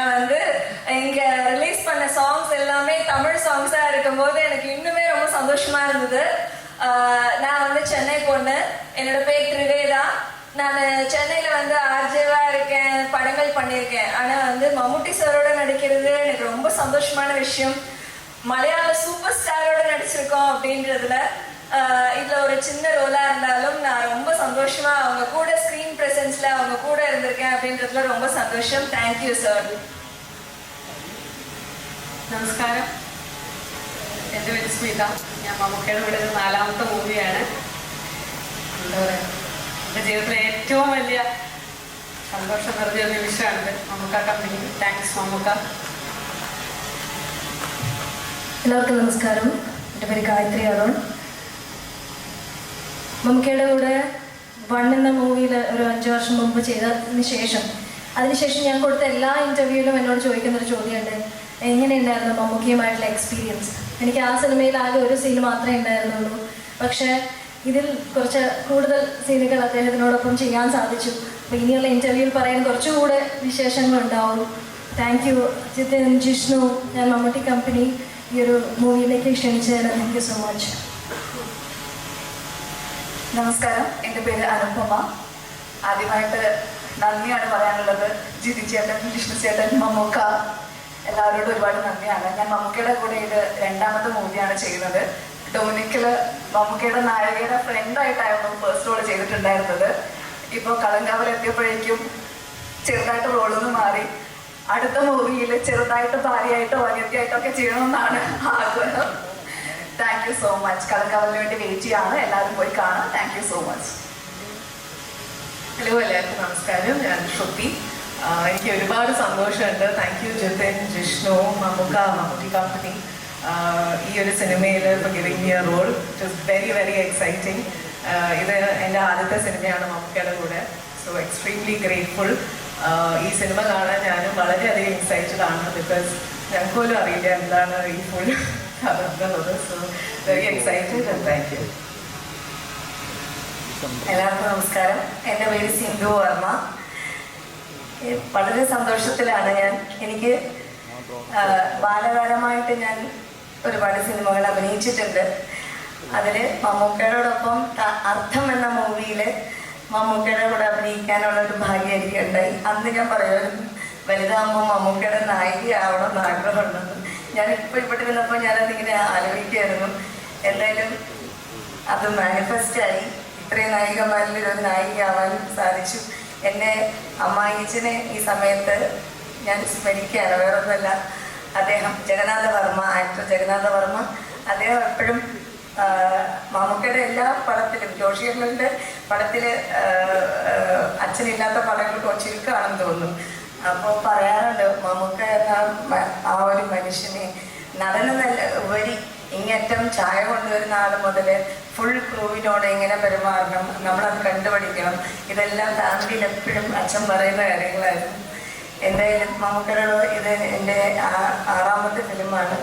இங்க ரிலீஸ் பண்ண சாங்ஸ் எல்லாமே தமிழ் சாங்ஸா இருக்கும்போது எனக்கு இன்னுமே ரொம்ப சந்தோஷமா இருந்தது. நான் சென்னை பொண்ணு. என்னோட பேர் திரிவேதா. நான் சென்னையில ஆர்ஜேவா இருக்கேன், படங்கள் பண்ணியிருக்கேன். ஆனா மம்முட்டி சாரோட நடிக்கிறது எனக்கு ரொம்ப சந்தோஷமான விஷயம். மலையாள சூப்பர் ஸ்டாரோட நடிச்சிருக்கோம் அப்படின்றதுல இதுல ஒரு சின்ன ரோலா இருந்தாலும் நான் ரொம்ப சந்தோஷமா அவங்க கூட ஸ்கிரீன் பிரசன்ஸ்ல அவங்க கூட இருந்திருக்கேன் அப்படின்றதுல ரொம்ப சந்தோஷம். Thank you sir. നമസ്കാരം, എൻ്റെ പേര് സ്മിത. ഞാൻ മമ്മൂക്കയുടെ കൂടെ 4ാമത്തെ മൂവിയാണ്. എന്താ പറയുക, എൻ്റെ ജീവിതത്തിലെ ഏറ്റവും വലിയ സന്തോഷം നിറഞ്ഞൊരു നിമിഷമാണിത്. മമ്മൂക്ക കമ്പനി. താങ്ക്സ് മമ്മൂക്ക. എല്ലാവർക്കും നമസ്കാരം. എൻ്റെ പേര് ഗായത്രി അരുൺ. മമ്മൂക്കയുടെ കൂടെ 1 എന്ന മൂവിയിൽ ഒരു 5 വർഷം മുമ്പ് അതിനുശേഷം ഞാൻ കൊടുത്ത എല്ലാ ഇൻ്റർവ്യൂവിലും എന്നോട് ചോദിക്കുന്നൊരു ചോദ്യമുണ്ട്, എങ്ങനെയുണ്ടായിരുന്നു മമ്മൂക്കയുമായിട്ടുള്ള എക്സ്പീരിയൻസ്. എനിക്ക് ആ സിനിമയിൽ ആകെ ഒരു സീൻ മാത്രമേ ഉണ്ടായിരുന്നുള്ളൂ. പക്ഷേ ഇതിൽ കുറച്ച് കൂടുതൽ സീനുകൾ അദ്ദേഹത്തിനോടൊപ്പം ചെയ്യാൻ സാധിച്ചു. അപ്പോൾ ഇനിയുള്ള ഇൻ്റർവ്യൂവിൽ പറയാൻ കുറച്ചുകൂടെ വിശേഷങ്ങളുണ്ടാവും. താങ്ക് യു ജിതിൻ, ജിഷ്ണു, ഞാൻ മമ്മൂട്ടി കമ്പനി ഈ ഒരു മൂവിയിലേക്ക് ക്ഷണിച്ചതിന് താങ്ക് യു സോ മച്ച്. നമസ്കാരം, എൻ്റെ പേര് അനുപമ. ആദ്യമായിട്ട് നന്ദിയാണ് പറയാനുള്ളത്. ജിതി ചേട്ടൻ, ജിഷ്ണു ചേട്ടൻ, മമ്മൂക്ക, എല്ലാവരോടും ഒരുപാട് നന്ദിയാണ്. ഞാൻ മമ്മൂക്കയുടെ കൂടെ ഇത് 2ാമത്തെ മൂവിയാണ് ചെയ്യുന്നത്. ഡൊമിനിക്കില് മമ്മൂക്കയുടെ നായികയുടെ ഫ്രണ്ടായിട്ടായിരുന്നു ഫസ്റ്റ് റോൾ ചെയ്തിട്ടുണ്ടായിരുന്നത്. ഇപ്പോൾ കളങ്കാവിലെത്തിയപ്പോഴേക്കും ചെറുതായിട്ട് റോളൊന്ന് മാറി. അടുത്ത മൂവിയിൽ ചെറുതായിട്ട് ഭാര്യയായിട്ടോ അനിയത്തിയായിട്ടോ ഒക്കെ ചെയ്യണമെന്നാണ് ആഗ്രഹം. Thank you so much. കളങ്കാവലിന് വേണ്ടി വെയിറ്റ് ചെയ്യാണ്. എല്ലാവരും പോയി കാണാം. Thank you so much. Hello, എല്ലാവർക്കും നമസ്കാരം. ഞാൻ ശ്രുതി. എനിക്ക് ഒരുപാട് സന്തോഷമുണ്ട്. Thank you Jithin, Jishnu, Mammukka, Mammootty company ഈ ഒരു സിനിമയിൽ giving me a role. It is very very exciting. ഇത് എൻ്റെ ആദ്യത്തെ സിനിമയാണ് മമ്മൂക്കയുടെ കൂടെ. So extremely grateful. ഈ സിനിമ കാണാൻ ഞാനും വളരെയധികം എക്സൈറ്റഡ് ആണ്. ബിക്കോസ് ഞങ്ങൾക്ക് പോലും അറിയില്ല എന്താണ് ഈ ഫുൾ കഥ. So very excited and thank you. എല്ലാവർക്കും നമസ്കാരം. എൻ്റെ പേര് സിന്ധു വർമ്മ. വളരെ സന്തോഷത്തിലാണ് ഞാൻ. എനിക്ക് ബാലകാലമായിട്ട് ഞാൻ ഒരുപാട് സിനിമകൾ അഭിനയിച്ചിട്ടുണ്ട്. അതിൽ മമ്മൂക്കയോടൊപ്പം അർത്ഥം എന്ന മൂവിയിൽ മമ്മൂക്കയുടെ കൂടെ അഭിനയിക്കാനുള്ള ഒരു ഭാഗ്യം എനിക്ക് ഉണ്ടായി. അന്ന് ഞാൻ പറയുമായിരുന്നു വലുതാകുമ്പോൾ മമ്മൂക്കയുടെ നായികയാവണമെന്ന് ആഗ്രഹമുണ്ടെന്ന്. ഞാനിപ്പോൾ ഇവിടെ നിന്നപ്പോൾ ഞാനതിങ്ങനെ ആലോചിക്കുമായിരുന്നു. എന്തായാലും അത് മാനിഫെസ്റ്റായി. ഇത്രയും നായികമാരിൽ ഒരു നായികയാവാൻ സാധിച്ചു. എൻ്റെ അമ്മായിച്ചനെ ഈ സമയത്ത് ഞാൻ സ്മരിക്കുകയാണ്, വേറൊന്നുമല്ല. അദ്ദേഹം ജഗന്നാഥ വർമ്മ, ആക്ടർ ജഗന്നാഥ വർമ്മ. അദ്ദേഹം എപ്പോഴും മമ്മൂക്കയുടെ എല്ലാ പടത്തിലും, ജോഷിയങ്ങളുടെ പടത്തിൽ അച്ഛനില്ലാത്ത പടങ്ങൾ ചുരുക്കമാണെന്ന് തോന്നുന്നു. അപ്പോൾ പറയാറുണ്ട് മമ്മൂക്ക എന്ന ആ ഒരു മനുഷ്യനെ നടനെന്നല്ല ഉപരി ഇങ്ങറ്റം ചായ കൊണ്ടുവരുന്ന ആൾ മുതൽ ഫുൾ ക്രൂവിനോട് എങ്ങനെ പെരുമാറണം, നമ്മളത് കണ്ടുപഠിക്കണം. ഇതെല്ലാം ഫാമിലിയിൽ എപ്പോഴും അച്ഛൻ പറയുന്ന കാര്യങ്ങളായിരുന്നു. എന്തായാലും മമ്മൂക്കയോട് ഇത് എൻ്റെ 6ാമത്തെ ഫിലിമാണ്.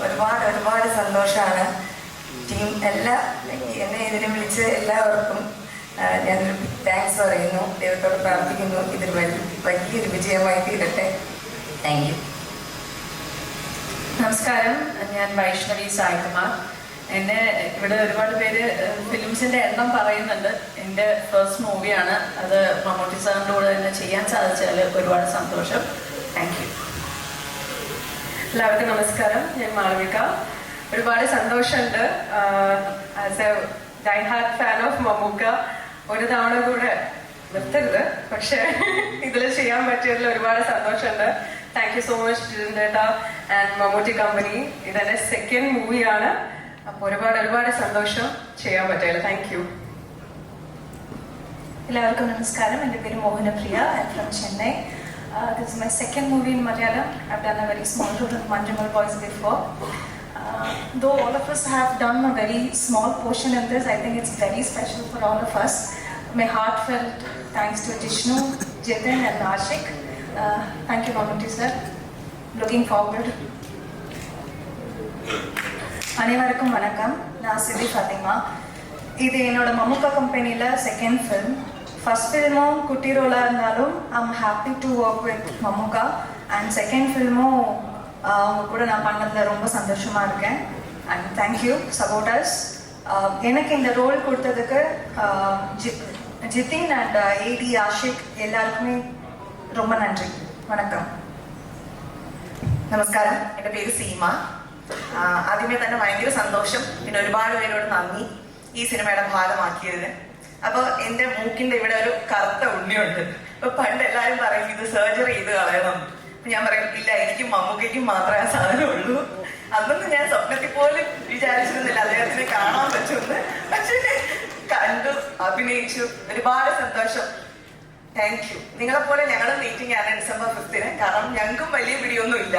ഒരുപാട് ഒരുപാട് സന്തോഷമാണ്. ടീം എന്നെ ഇതിനെ വിളിച്ച എല്ലാവർക്കും ഞാനൊരു താങ്ക്സ് പറയുന്നു. ദൈവത്തോട് പ്രാർത്ഥിക്കുന്നു ഇതൊരു വലിയൊരു വിജയമായി തീരട്ടെ. Thank you. നമസ്കാരം, ഞാൻ വൈഷ്ണവി സായികുമാർ. എന്നെ ഇവിടെ ഒരുപാട് പേര് ഫിലിംസിൻ്റെ എണ്ണം പറയുന്നുണ്ട്. എൻ്റെ ഫസ്റ്റ് മൂവിയാണ് അത്. മമ്മൂട്ടി സാറിൻ്റെ കൂടെ തന്നെ ചെയ്യാൻ സാധിച്ചാൽ ഒരുപാട് സന്തോഷം. Thank you. എല്ലാവർക്കും നമസ്കാരം. ഞാൻ മാളവിക. ഒരുപാട് സന്തോഷമുണ്ട്. As a die hard fan of Mammukka. ഒരു തവണ കൂടെ നിർത്തരുത്, പക്ഷെ ഇതിൽ ചെയ്യാൻ പറ്റിയതിൽ ഒരുപാട് സന്തോഷമുണ്ട്. താങ്ക് യു സോ മച്ച് ജിതിൻചേട്ടാ ആൻഡ് മമ്മൂട്ടി കമ്പനി. ഇതെന്റെ സെക്കൻഡ് മൂവിയാണ്, അപ്പോൾ ഒരുപാട് സന്തോഷം ചെയ്യാൻ പറ്റിയതിൽ. Thank you. എല്ലാവർക്കും നമസ്കാരം. എൻ്റെ പേര് Mohanapriya. I am from Chennai. This is my second movie in Malayalam. I've done a very small role in Manjumal Boys before. Though all of us have done a very small portion in this, I think it's very special for all of us. My heartfelt thanks to Jishnu, Jitin and Ashik. Thank you, Mammootty sir. Looking forward. அனைவருக்கும் வணக்கம். நான் சிதி ஃபாத்திமா. இது என்னோட மம்முக்கா கம்பெனியில் second film. First ஃபில்மும் குட்டி ரோலாக இருந்தாலும் I'm happy to work with Mammukka. And second ஃபில்மும் அவங்க கூட நான் பண்ணதில் ரொம்ப சந்தோஷமாக இருக்கேன். And thank you supporters. எனக்கு இந்த ரோல் கொடுத்ததுக்கு ஜிதின் அண்ட் ஏடி ஆஷிக் எல்லாருக்குமே ரொம்ப நன்றி. வணக்கம். നമസ്കാരം. എൻ്റെ പേര് സീമ. ആദ്യമേ തന്നെ ഭയങ്കര സന്തോഷം, പിന്നെ ഒരുപാട് പേരോട് നന്ദി ഈ സിനിമയുടെ ഭാഗമാക്കിയതിന്. അപ്പോൾ എൻ്റെ മൂക്കിൻ്റെ ഇവിടെ ഒരു കറുത്ത ഉണ്ണിയുണ്ട്. അപ്പോൾ പണ്ട് എല്ലാവരും പറയും ഇത് സർജറി ചെയ്ത് കളയണം. ഞാൻ പറയും ഇല്ല, എനിക്കും മമ്മൂക്കയ്ക്കും മാത്രമേ ആ സാധനം ഉള്ളൂ. അന്നൊന്നും ഞാൻ സ്വപ്നത്തിൽ പോലും വിചാരിച്ചിരുന്നില്ല അദ്ദേഹത്തിനെ കാണാൻ പറ്റുമെന്ന്. പക്ഷേ കണ്ടു, അഭിനയിച്ചു. ഒരുപാട് സന്തോഷം. Thank U. നിങ്ങളെപ്പോലെ ഞങ്ങളും മീറ്റിംഗ് ആണ് December 5th. കാരണം ഞങ്ങൾക്കും വലിയ പിടിയൊന്നും ഇല്ല.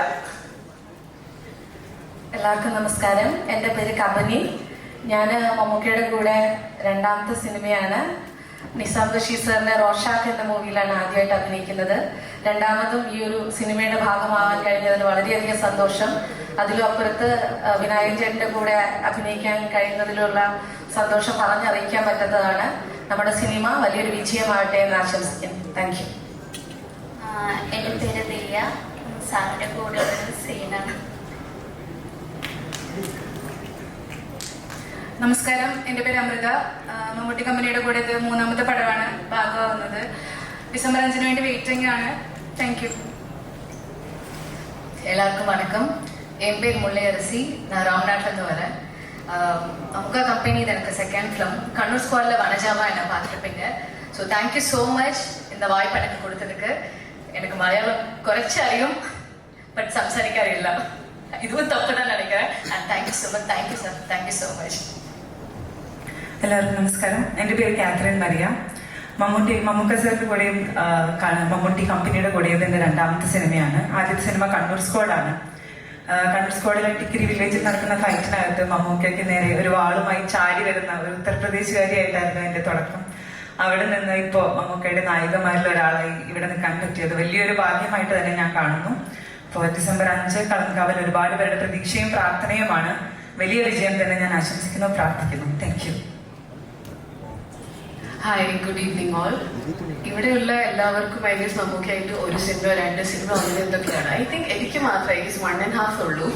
എല്ലാവർക്കും നമസ്കാരം. എൻ്റെ പേര് കമനി. ഞാൻ മമ്മൂക്കയുടെ കൂടെ രണ്ടാമത്തെ സിനിമയാണ്. നിസാം ബഷീർ സാറിന്റെ റോഷാക്ക് എന്ന മൂവിയിലാണ് ആദ്യമായിട്ട് അഭിനയിക്കുന്നത്. രണ്ടാമതും ഈ ഒരു സിനിമയുടെ ഭാഗമാവാൻ കഴിഞ്ഞതിന് വളരെയധികം സന്തോഷം. അതിലും അപ്പുറത്ത് വിനായകൻ ചേട്ടൻ്റെ കൂടെ അഭിനയിക്കാൻ കഴിയുന്നതിലുള്ള സന്തോഷം പറഞ്ഞറിയിക്കാൻ പറ്റുന്നതാണ്. നമ്മുടെ സിനിമ വലിയൊരു വിജയമാവട്ടെ എന്ന് ആശംസിക്കുന്നു. Thank you. എൻ്റെ പേര് ദിയ. സാറിൻ്റെ കൂടെ ഒരു സീനാണ്. നമസ്കാരം. എൻ്റെ പേര് അമൃത. മമ്മൂട്ടി കമ്പനിയുടെ കൂടെ ഇത് മൂന്നാമത്തെ പടമാണ് ഭാഗമാവുന്നത്. December 5 വേണ്ടി വെയിറ്റിംഗ് ആണ്. Thank you. எல்லாருக்கும் வணக்கம். என் பேர் முல்லையரசி. நான் ராம்நாட்டிலேருந்து வரேன். அமுகா கம்பெனி இது எனக்கு செகண்ட் ஃபிலிம். கண்ணூர் ஸ்குவாடில் வனஜாவா என்னை பார்த்துருப்பீங்க. ஸோ தேங்க்யூ ஸோ மச் இந்த வாய்ப்பு எனக்கு கொடுத்ததுக்கு. எனக்கு மலையாளம் குறைச்சி அறியும், பட் சம்சாரிக்க அறியல. இதுவும் தப்பு தான் நினைக்கிறேன். And thank you so much. Thank you sir. Thank you so much. എല്ലാവർക്കും നമസ്കാരം. എൻ്റെ പേര് കാത്രിൻ മരിയ. മമ്മൂക്ക സാറിൻ്റെ കൂടെയും മമ്മൂട്ടി കമ്പനിയുടെ കൂടെയും എൻ്റെ രണ്ടാമത്തെ സിനിമയാണ്. ആദ്യത്തെ സിനിമ കണ്ണൂർ സ്ക്വാഡാണ്. കണ്ണൂർ സ്ക്വാഡിലെ ടിക്കിരി വില്ലേജിൽ നടക്കുന്ന ഫൈറ്റിനകത്ത് മമ്മൂക്കയ്ക്ക് നേരെ ഒരു വാളുമായി ചാടി വരുന്ന ഒരു ഉത്തർപ്രദേശുകാരിയായിട്ടായിരുന്നു എൻ്റെ തുടക്കം. അവിടെ നിന്ന് ഇപ്പോൾ മമ്മൂക്കയുടെ നായികമാരിൽ ഒരാളായി ഇവിടെ നിൽക്കാൻ പറ്റിയത് വലിയൊരു ഭാഗ്യമായിട്ട് തന്നെ ഞാൻ കാണുന്നു. അപ്പോൾ December 5 കളങ്കാവൽ ഒരുപാട് പേരുടെ പ്രതീക്ഷയും പ്രാർത്ഥനയുമാണ്. വലിയ വിജയം തന്നെ ഞാൻ ആശംസിക്കുന്നു, പ്രാർത്ഥിക്കുന്നു. Thank you. Hi, good evening all. ഇവിടെയുള്ള എല്ലാവർക്കും ഐ ഗസ് മമ്മൂക്കയായിട്ട് ഒരു സിനിമ 2 സിനിമ അങ്ങനെ എന്തൊക്കെയാണ്. ഐ തിങ്ക് എനിക്ക് മാത്രം ഐ ഗസ് 1.5 ഉള്ളൂ.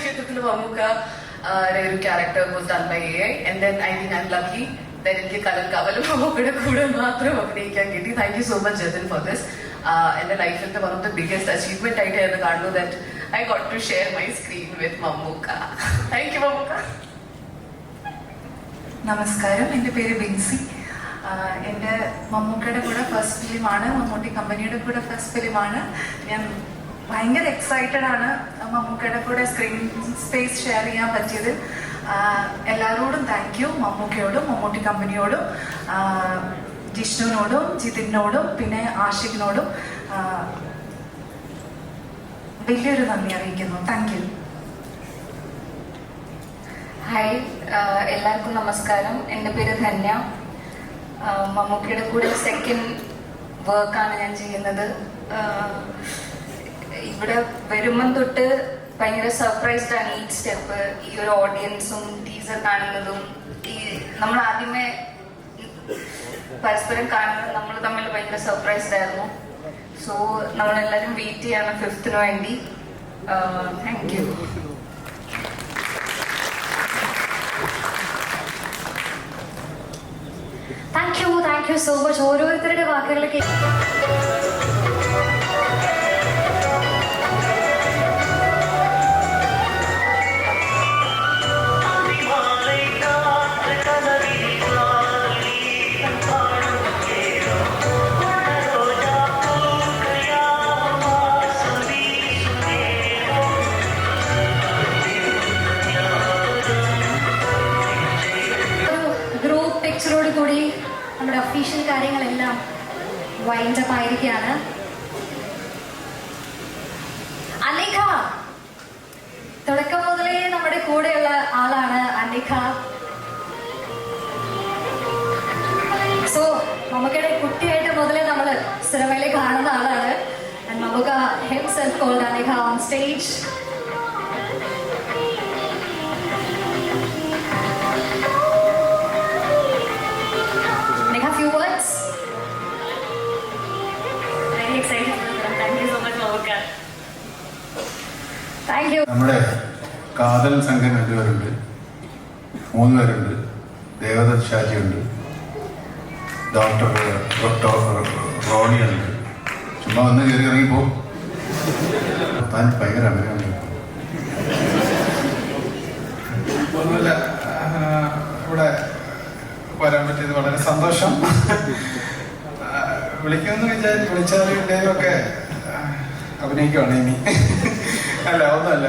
ചിത്രത്തിൽ മമ്മൂക്ക ഒരു character was done by AI and then I think I am lucky that എനിക്ക് കലങ്കാവലും മമ്മൂക്കയുടെ കൂടെ മാത്രം അഭിനയിക്കാൻ കിട്ടി. Thank you so much Jithin for this. എൻ്റെ ലൈഫിലത്തെ one of the biggest achievement ആയിട്ടായിരുന്നു കാണുന്നു that I got to share my screen with Mammukka. Thank you Mammukka. നമസ്കാരം. എൻ്റെ പേര് ബിൻസി. എൻ്റെ മമ്മൂക്കയുടെ കൂടെ ഫസ്റ്റ് ഫിലിമാണ്, മമ്മൂട്ടി കമ്പനിയുടെ കൂടെ ഫസ്റ്റ് ഫിലിമാണ്. ഞാൻ ഭയങ്കര എക്സൈറ്റഡ് ആണ് മമ്മൂക്കയുടെ കൂടെ സ്ക്രീൻ സ്പേസ് ഷെയർ ചെയ്യാൻ പറ്റിയത്. എല്ലാവരോടും താങ്ക് യു. മമ്മൂക്കയോടും മമ്മൂട്ടി കമ്പനിയോടും ജിഷ്ണുവിനോടും ജിതിനോടും പിന്നെ ആഷിഖിനോടും വലിയൊരു നന്ദി അറിയിക്കുന്നു. Thank you. ഹായ്, എല്ലാവർക്കും നമസ്കാരം. എൻ്റെ പേര് ധന്യ. മമ്മൂക്കയുടെ കൂടെ സെക്കൻഡ് വർക്കാണ് ഞാൻ ചെയ്യുന്നത്. ഇവിടെ വരുമ്പം തൊട്ട് ഭയങ്കര സർപ്രൈസ്ഡ് ആണ് ഈ സ്റ്റെപ്പ്. ഈ ഒരു ഓഡിയൻസും ടീസർ കാണുന്നതും ഈ നമ്മൾ ആദ്യമേ പരസ്പരം കാണുന്നത് നമ്മൾ തമ്മിൽ ഭയങ്കര സർപ്രൈസ്ഡ് ആയിരുന്നു. സോ നമ്മളെല്ലാവരും വെയിറ്റ് ചെയ്യാണ് 5th വേണ്ടി. Thank you. Thank you so much. ഓരോരുത്തരുടെ വാക്കുകളൊക്കെ ഒഫീഷ്യൽ കാര്യങ്ങളെല്ലാം വൈൻഡപ്പ് ആയിരിക്കുകയാണ്. അന്നിഖ തുടക്കം മുതലേ നമ്മുടെ കൂടെയുള്ള ആളാണ് അന്നിഖ. സോ മമ്മൂക്കയുടെ കുട്ടിയായിട്ട് മുതലേ നമ്മൾ സിനിമയിൽ കാണുന്ന ആളാണ്. And Mamuka himself called Anika on stage. Anika, few words? Very excited for the film. Thank you so much, Mamuka. Thank you. നമ്മുടെ കാതൽ സംഘം 2 പേരുണ്ട്, 3 പേരുണ്ട്. ദേവദത്ത് ഷാജിയുണ്ട്, ഡോക്ടർ റോണിയുണ്ട്. ചുമ്മാ വന്ന് കയറി ഇറങ്ങിപ്പോ. താൻ ഭയങ്കര അഭിനയമാണ്. ഒന്നുമില്ല, ഇവിടെ വരാൻ പറ്റിയത് വളരെ സന്തോഷം. വിളിക്കുമെന്ന് വിളിച്ചാലും ഡേവൊക്കെ അഭിനയിക്കുവാണ് ഇനി. അല്ല, ഒന്നുമല്ല,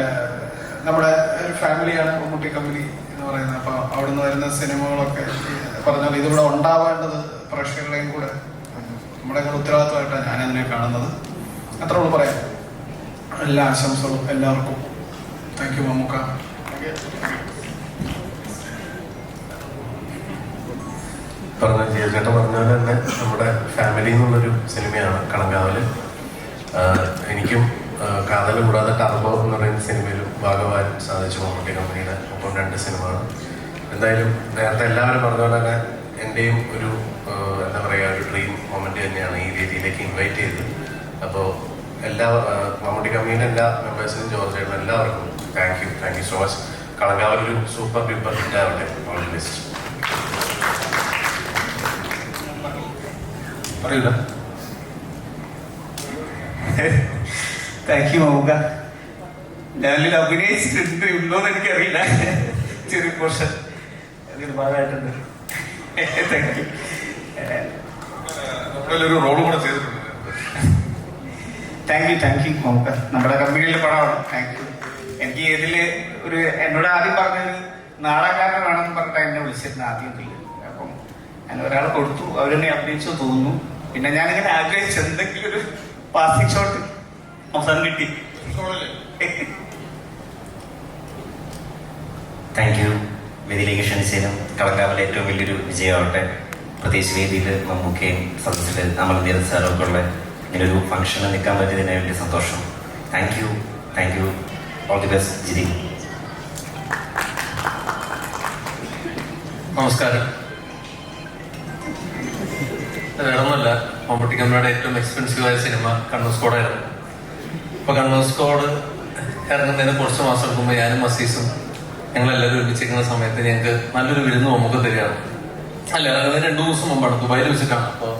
നമ്മുടെ ഒരു ഫാമിലിയാണ് മമ്മൂട്ടി കമ്പനി എന്ന് പറയുന്നത്. അപ്പോൾ അവിടുന്ന് വരുന്ന സിനിമകളൊക്കെ പറഞ്ഞാൽ ഇതിവിടെ ഉണ്ടാവേണ്ടത് പ്രേക്ഷകരുടെയും കൂടെ നമ്മുടെ കൂടെ ഉത്തരവാദിത്തമായിട്ടാണ് ഞാനതിനെ കാണുന്നത്. അത്ര ഉള്ളു പറയാം. എല്ലാ ആശംസകളും എല്ലാവർക്കും. Thank you Mammukka. ചേട്ടൻ പറഞ്ഞ പോലെ തന്നെ നമ്മുടെ ഫാമിലി എന്നുള്ളൊരു സിനിമയാണ് കളങ്കാവല്. എനിക്കും കാതൽ കൂടാതെ ടർബോ എന്ന് പറയുന്ന സിനിമയിലും ഭാഗവാൻ സാധിച്ചു മമ്മൂട്ടി കമ്പനിയുടെ. ഒപ്പം 2 സിനിമകൾ. എന്തായാലും നേരത്തെ എല്ലാവരും പറഞ്ഞ പോലെ തന്നെ എൻ്റെയും ഒരു എന്താ പറയുക, ഒരു ഡ്രീം മൊമെൻ്റ് തന്നെയാണ് ഈ രീതിയിലേക്ക് ഇൻവൈറ്റ് ചെയ്തത്. അപ്പോൾ എല്ലാ മമ്മൂട്ടി കമ്പനിയുടെ എല്ലാ മെമ്പേഴ്സിനും, ജോർജ് ചേട്ടനും എല്ലാവർക്കും താങ്ക് യു സോ മച്ച്. കളങ്കാവലൊരു സൂപ്പർ ഡ്യൂപ്പർ ഹിറ്റ് ആവട്ടെ. All the best. പറയൂല. Thank you Mammukka. ഞാനിൽ അഭിനയിച്ചിട്ടുണ്ട്, ഉണ്ടോന്ന് എനിക്കറിയില്ല. ചെറിയ പോർഷൻ അതിന് ഭാഗമായിട്ടുണ്ട്. Thank you. ഒരു റോള് കൂടെ ചെയ്തിട്ടുണ്ട്. Thank you Mammukka. നമ്മുടെ കമ്പനിയിലെ പടമാണ്. Thank you. എനിക്ക് ഇതിൽ ഒരു എന്നോട് ആദ്യം പറഞ്ഞത് നാടകക്കാരനെ വേണമെന്ന് പറഞ്ഞിട്ട് എന്നെ വിളിച്ചിരുന്നു ആദ്യം. അപ്പം ഞാൻ ഒരാൾ കൊടുത്തു, അവരെന്നെ അഭിനയിച്ചു തോന്നുന്നു. പിന്നെ ഞാനിങ്ങനെ ആഗ്രഹിച്ചു എന്തെങ്കിലും ഒരു പാസിംഗ് ഷോട്ട് അവസാനം കിട്ടി. Thank U. വേദിയിലേക്ക് ക്ഷണിച്ചതിനും കളങ്കാവലെ ഏറ്റവും വലിയൊരു വിജയമാവട്ടെ. പ്രത്യേകിച്ച് വേദിയിൽ മമ്മൂക്കയും സദസ്സിൽ അമൽദേവ് സാറൊക്കെ ഉള്ള ഇങ്ങനൊരു ഫംഗ്ഷന് നിൽക്കാൻ പറ്റിയതിന് വലിയ സന്തോഷം. Thank you. All the best Jithi. നമസ്കാരം. വേറൊന്നുമല്ല, മമ്മൂട്ടി കമ്പനിയുടെ ഏറ്റവും എക്സ്പെൻസീവായ സിനിമ കണ്ണൂർ സ്ക്വാഡായിരുന്നു. ഇപ്പോൾ കണ്ണൂർ സ്ക്വാഡ് ഇറങ്ങുന്നതിന് കുറച്ച് മാസം എടുക്കുമ്പോൾ ഞാനും മസീസും ഞങ്ങളെല്ലാവരും ഒരുമിച്ചിരിക്കുന്ന സമയത്ത് ഞങ്ങൾക്ക് നല്ലൊരു വിരുന്ന് മമ്മൂക്ക തരികയാണ്. അല്ല, ഇറങ്ങുന്നതിന് 2 ദിവസം മുമ്പാണ്, ദുബായിൽ വെച്ചിട്ടാണ്. അപ്പോൾ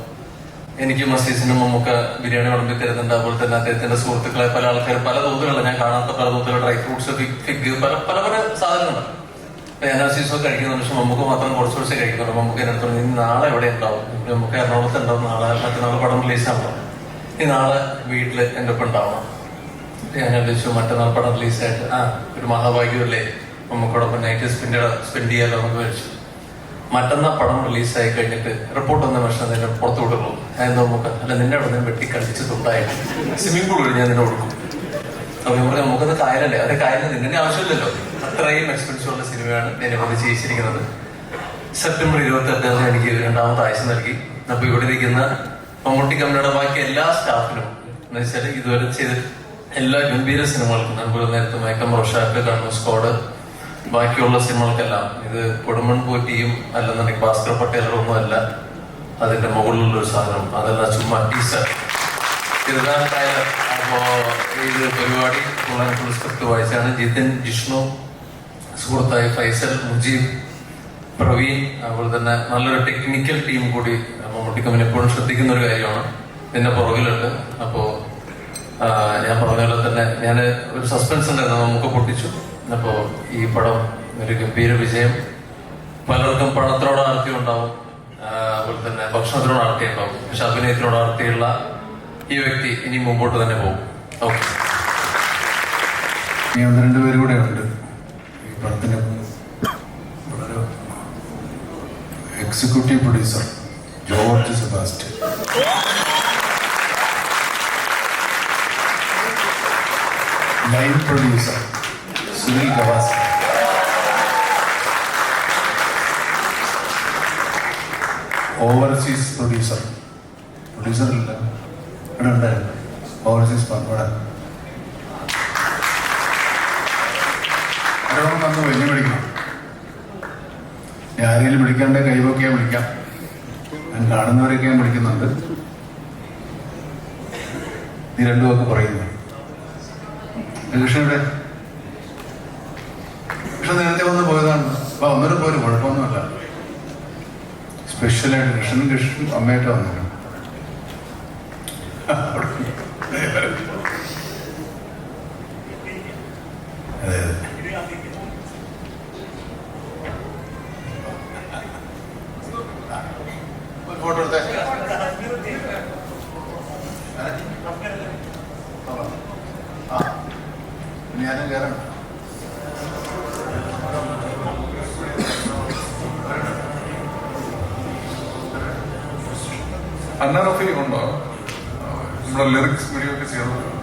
എനിക്ക് മസീസിനും മമ്മൂക്ക ബിരിയാണി വിളമ്പി തരുന്നുണ്ട്. അതുപോലെ തന്നെ അദ്ദേഹത്തിന്റെ സുഹൃത്തുക്കളെ പല ആൾക്കാർ പല തോതുകളാണ്, ഞാൻ കാണാത്ത പല തോതുകൾ, ഡ്രൈ ഫ്രൂട്ട്സ്, ഫിഗ്, പല സാധനങ്ങളാണ്. ഞാൻ മസീസൊക്കെ കഴിക്കുന്ന പക്ഷെ മമ്മൂക്ക മാത്രം കുറച്ച് കഴിക്കുന്നുള്ളൂ. മമ്മൂക്ക എടുത്തു നീ നാളെ എവിടെ ഉണ്ടാവും? മമ്മൂക്ക എറണാകുളത്ത് ഉണ്ടാവും. മറ്റന്നാൾ പടം റിലീസാണല്ലോ. ഈ നാളെ വീട്ടിൽ എൻ്റെ ഒപ്പം ഉണ്ടാവണം. ഞാൻ ആലോചിച്ചു മറ്റന്നാൾ പടം റിലീസായിട്ട് ഒരു മഹാഭാഗ്യമല്ലേ മമ്മൂക്കോടൊപ്പം നൈറ്റ് സ്പെൻഡ് ചെയ്യാലോ നമുക്ക് വിളിച്ചു. മറ്റന്നാൾ പടം റിലീസായി കഴിഞ്ഞിട്ട് റിപ്പോർട്ട് വന്ന വർഷം നിന്നെ പുറത്തു വിടുള്ളൂ. എന്താ നമുക്ക് അല്ല നിന്നെ അവിടെ നിന്ന് വെട്ടി കളിച്ച് തുണ്ടായിട്ട് സ്വിമ്മിംഗ് പൂൾ ഞാൻ നിന്നെ കൊടുക്കും. അപ്പൊ നമുക്കത് കായലല്ലേ, അതേ കായലിന് നിന്നെ ആവശ്യമില്ലല്ലോ. അത്രയും എക്സ്പെൻസീവ് ഉള്ള സിനിമയാണ് ഞാൻ ഇവിടെ ചെയ്യിച്ചിരിക്കുന്നത്. സെപ്റ്റംബർ 28 എനിക്ക് 2ാമത്തെ ആഴ്ച നൽകി. അപ്പൊ ഇവിടെ ഇരിക്കുന്ന മമ്മൂട്ടി കമ്പനിയുടെ ബാക്കി എല്ലാ സ്റ്റാഫിനും എന്ന് വെച്ചാൽ ഇതുവരെ ചെയ്ത എല്ലാ ഗംഭീര സിനിമകൾക്കും, അതുപോലെ നേരത്തെ മയക്കം റോഷാക്ക്, കണ്ണൂർ സ്ക്വാഡ്, ബാക്കിയുള്ള സിനിമകൾക്കെല്ലാം ഇത് കൊടുമൺ പോറ്റിയും അല്ലെന്നുണ്ടെങ്കിൽ ഭാസ്കർ പട്ടേലോ ഒന്നും അല്ല, അതിന്റെ മുകളിലുള്ളൊരു സാധനം. അതല്ല ചുമ്മാ ടീച്ചർ ചെറുതായ. അപ്പോ ഇത് പരിപാടി ഫുൾ സ്ക്രിപ്റ്റ് വായിച്ചാണ് ജിതിൻ, ജിഷ്ണു, സുഹൃത്തായി ഫൈസൽ, മുജീബ്, പ്രവീൺ, അതുപോലെ തന്നെ നല്ലൊരു ടെക്നിക്കൽ ടീം കൂടി മമ്മൂട്ടി കമ്പനി എപ്പോഴും ശ്രദ്ധിക്കുന്ന ഒരു കാര്യമാണ്. ഇതിന്റെ പുറകിലുണ്ട്. അപ്പോ ഞാൻ പറഞ്ഞ പോലെ തന്നെ ഞാൻ ഒരു സസ്പെൻസ് ഉണ്ടായിരുന്നു, നമുക്ക് പൊട്ടിച്ചു. അപ്പോ ഈ പടം ഒരു ഗംഭീര വിജയം. പലർക്കും പണത്തിനോട് ആർത്തി ഉണ്ടാവും, അതുപോലെ തന്നെ ഭക്ഷണത്തിനോട് ആർത്തി ഉണ്ടാവും. പക്ഷെ അഭിനയത്തിനോട് ആർത്തിയുള്ള ഈ വ്യക്തി ഇനി മുമ്പോട്ട് തന്നെ പോകും. ഓക്കെ. ഇനി 1-2 പേര് കൂടെ ഉണ്ട് ഈ പടത്തിന്. വളരെ executive producer George Sebastian. Line producer Sunil Gavaskar. Overseas producer ഇല്ല ഇവിടെ ഉണ്ടായിരുന്നു. ഓവർസീസ് പങ്കോടെ ആരോടും വന്ന് വെല്ലുവിളിക്കണം. ആരെങ്കിലും വിളിക്കാണ്ട് കൈവൊക്കെ വിളിക്കാം. ഞാൻ കാണുന്നവരൊക്കെ ഞാൻ വിളിക്കുന്നുണ്ട്. നീ രണ്ടു വാക്ക് പറയുന്നു. കൃഷ്ണയുടെ കൃഷ്ണൻ നേരത്തെ വന്ന് പോയതാണ്. അപ്പൊ ഒന്നര പോലും കുഴപ്പമൊന്നുമല്ല. സ്പെഷ്യലായിട്ട് കൃഷ്ണൻ അമ്മയായിട്ട് വന്നു. അതെ ഫോട്ടോ എടുത്തേ. ഞാനും കയറണം. അന്ന റഫീഖ് ഉണ്ടോ? നമ്മുടെ ലിറിക്സ് വീഡിയോ ഒക്കെ ചെയ്തത്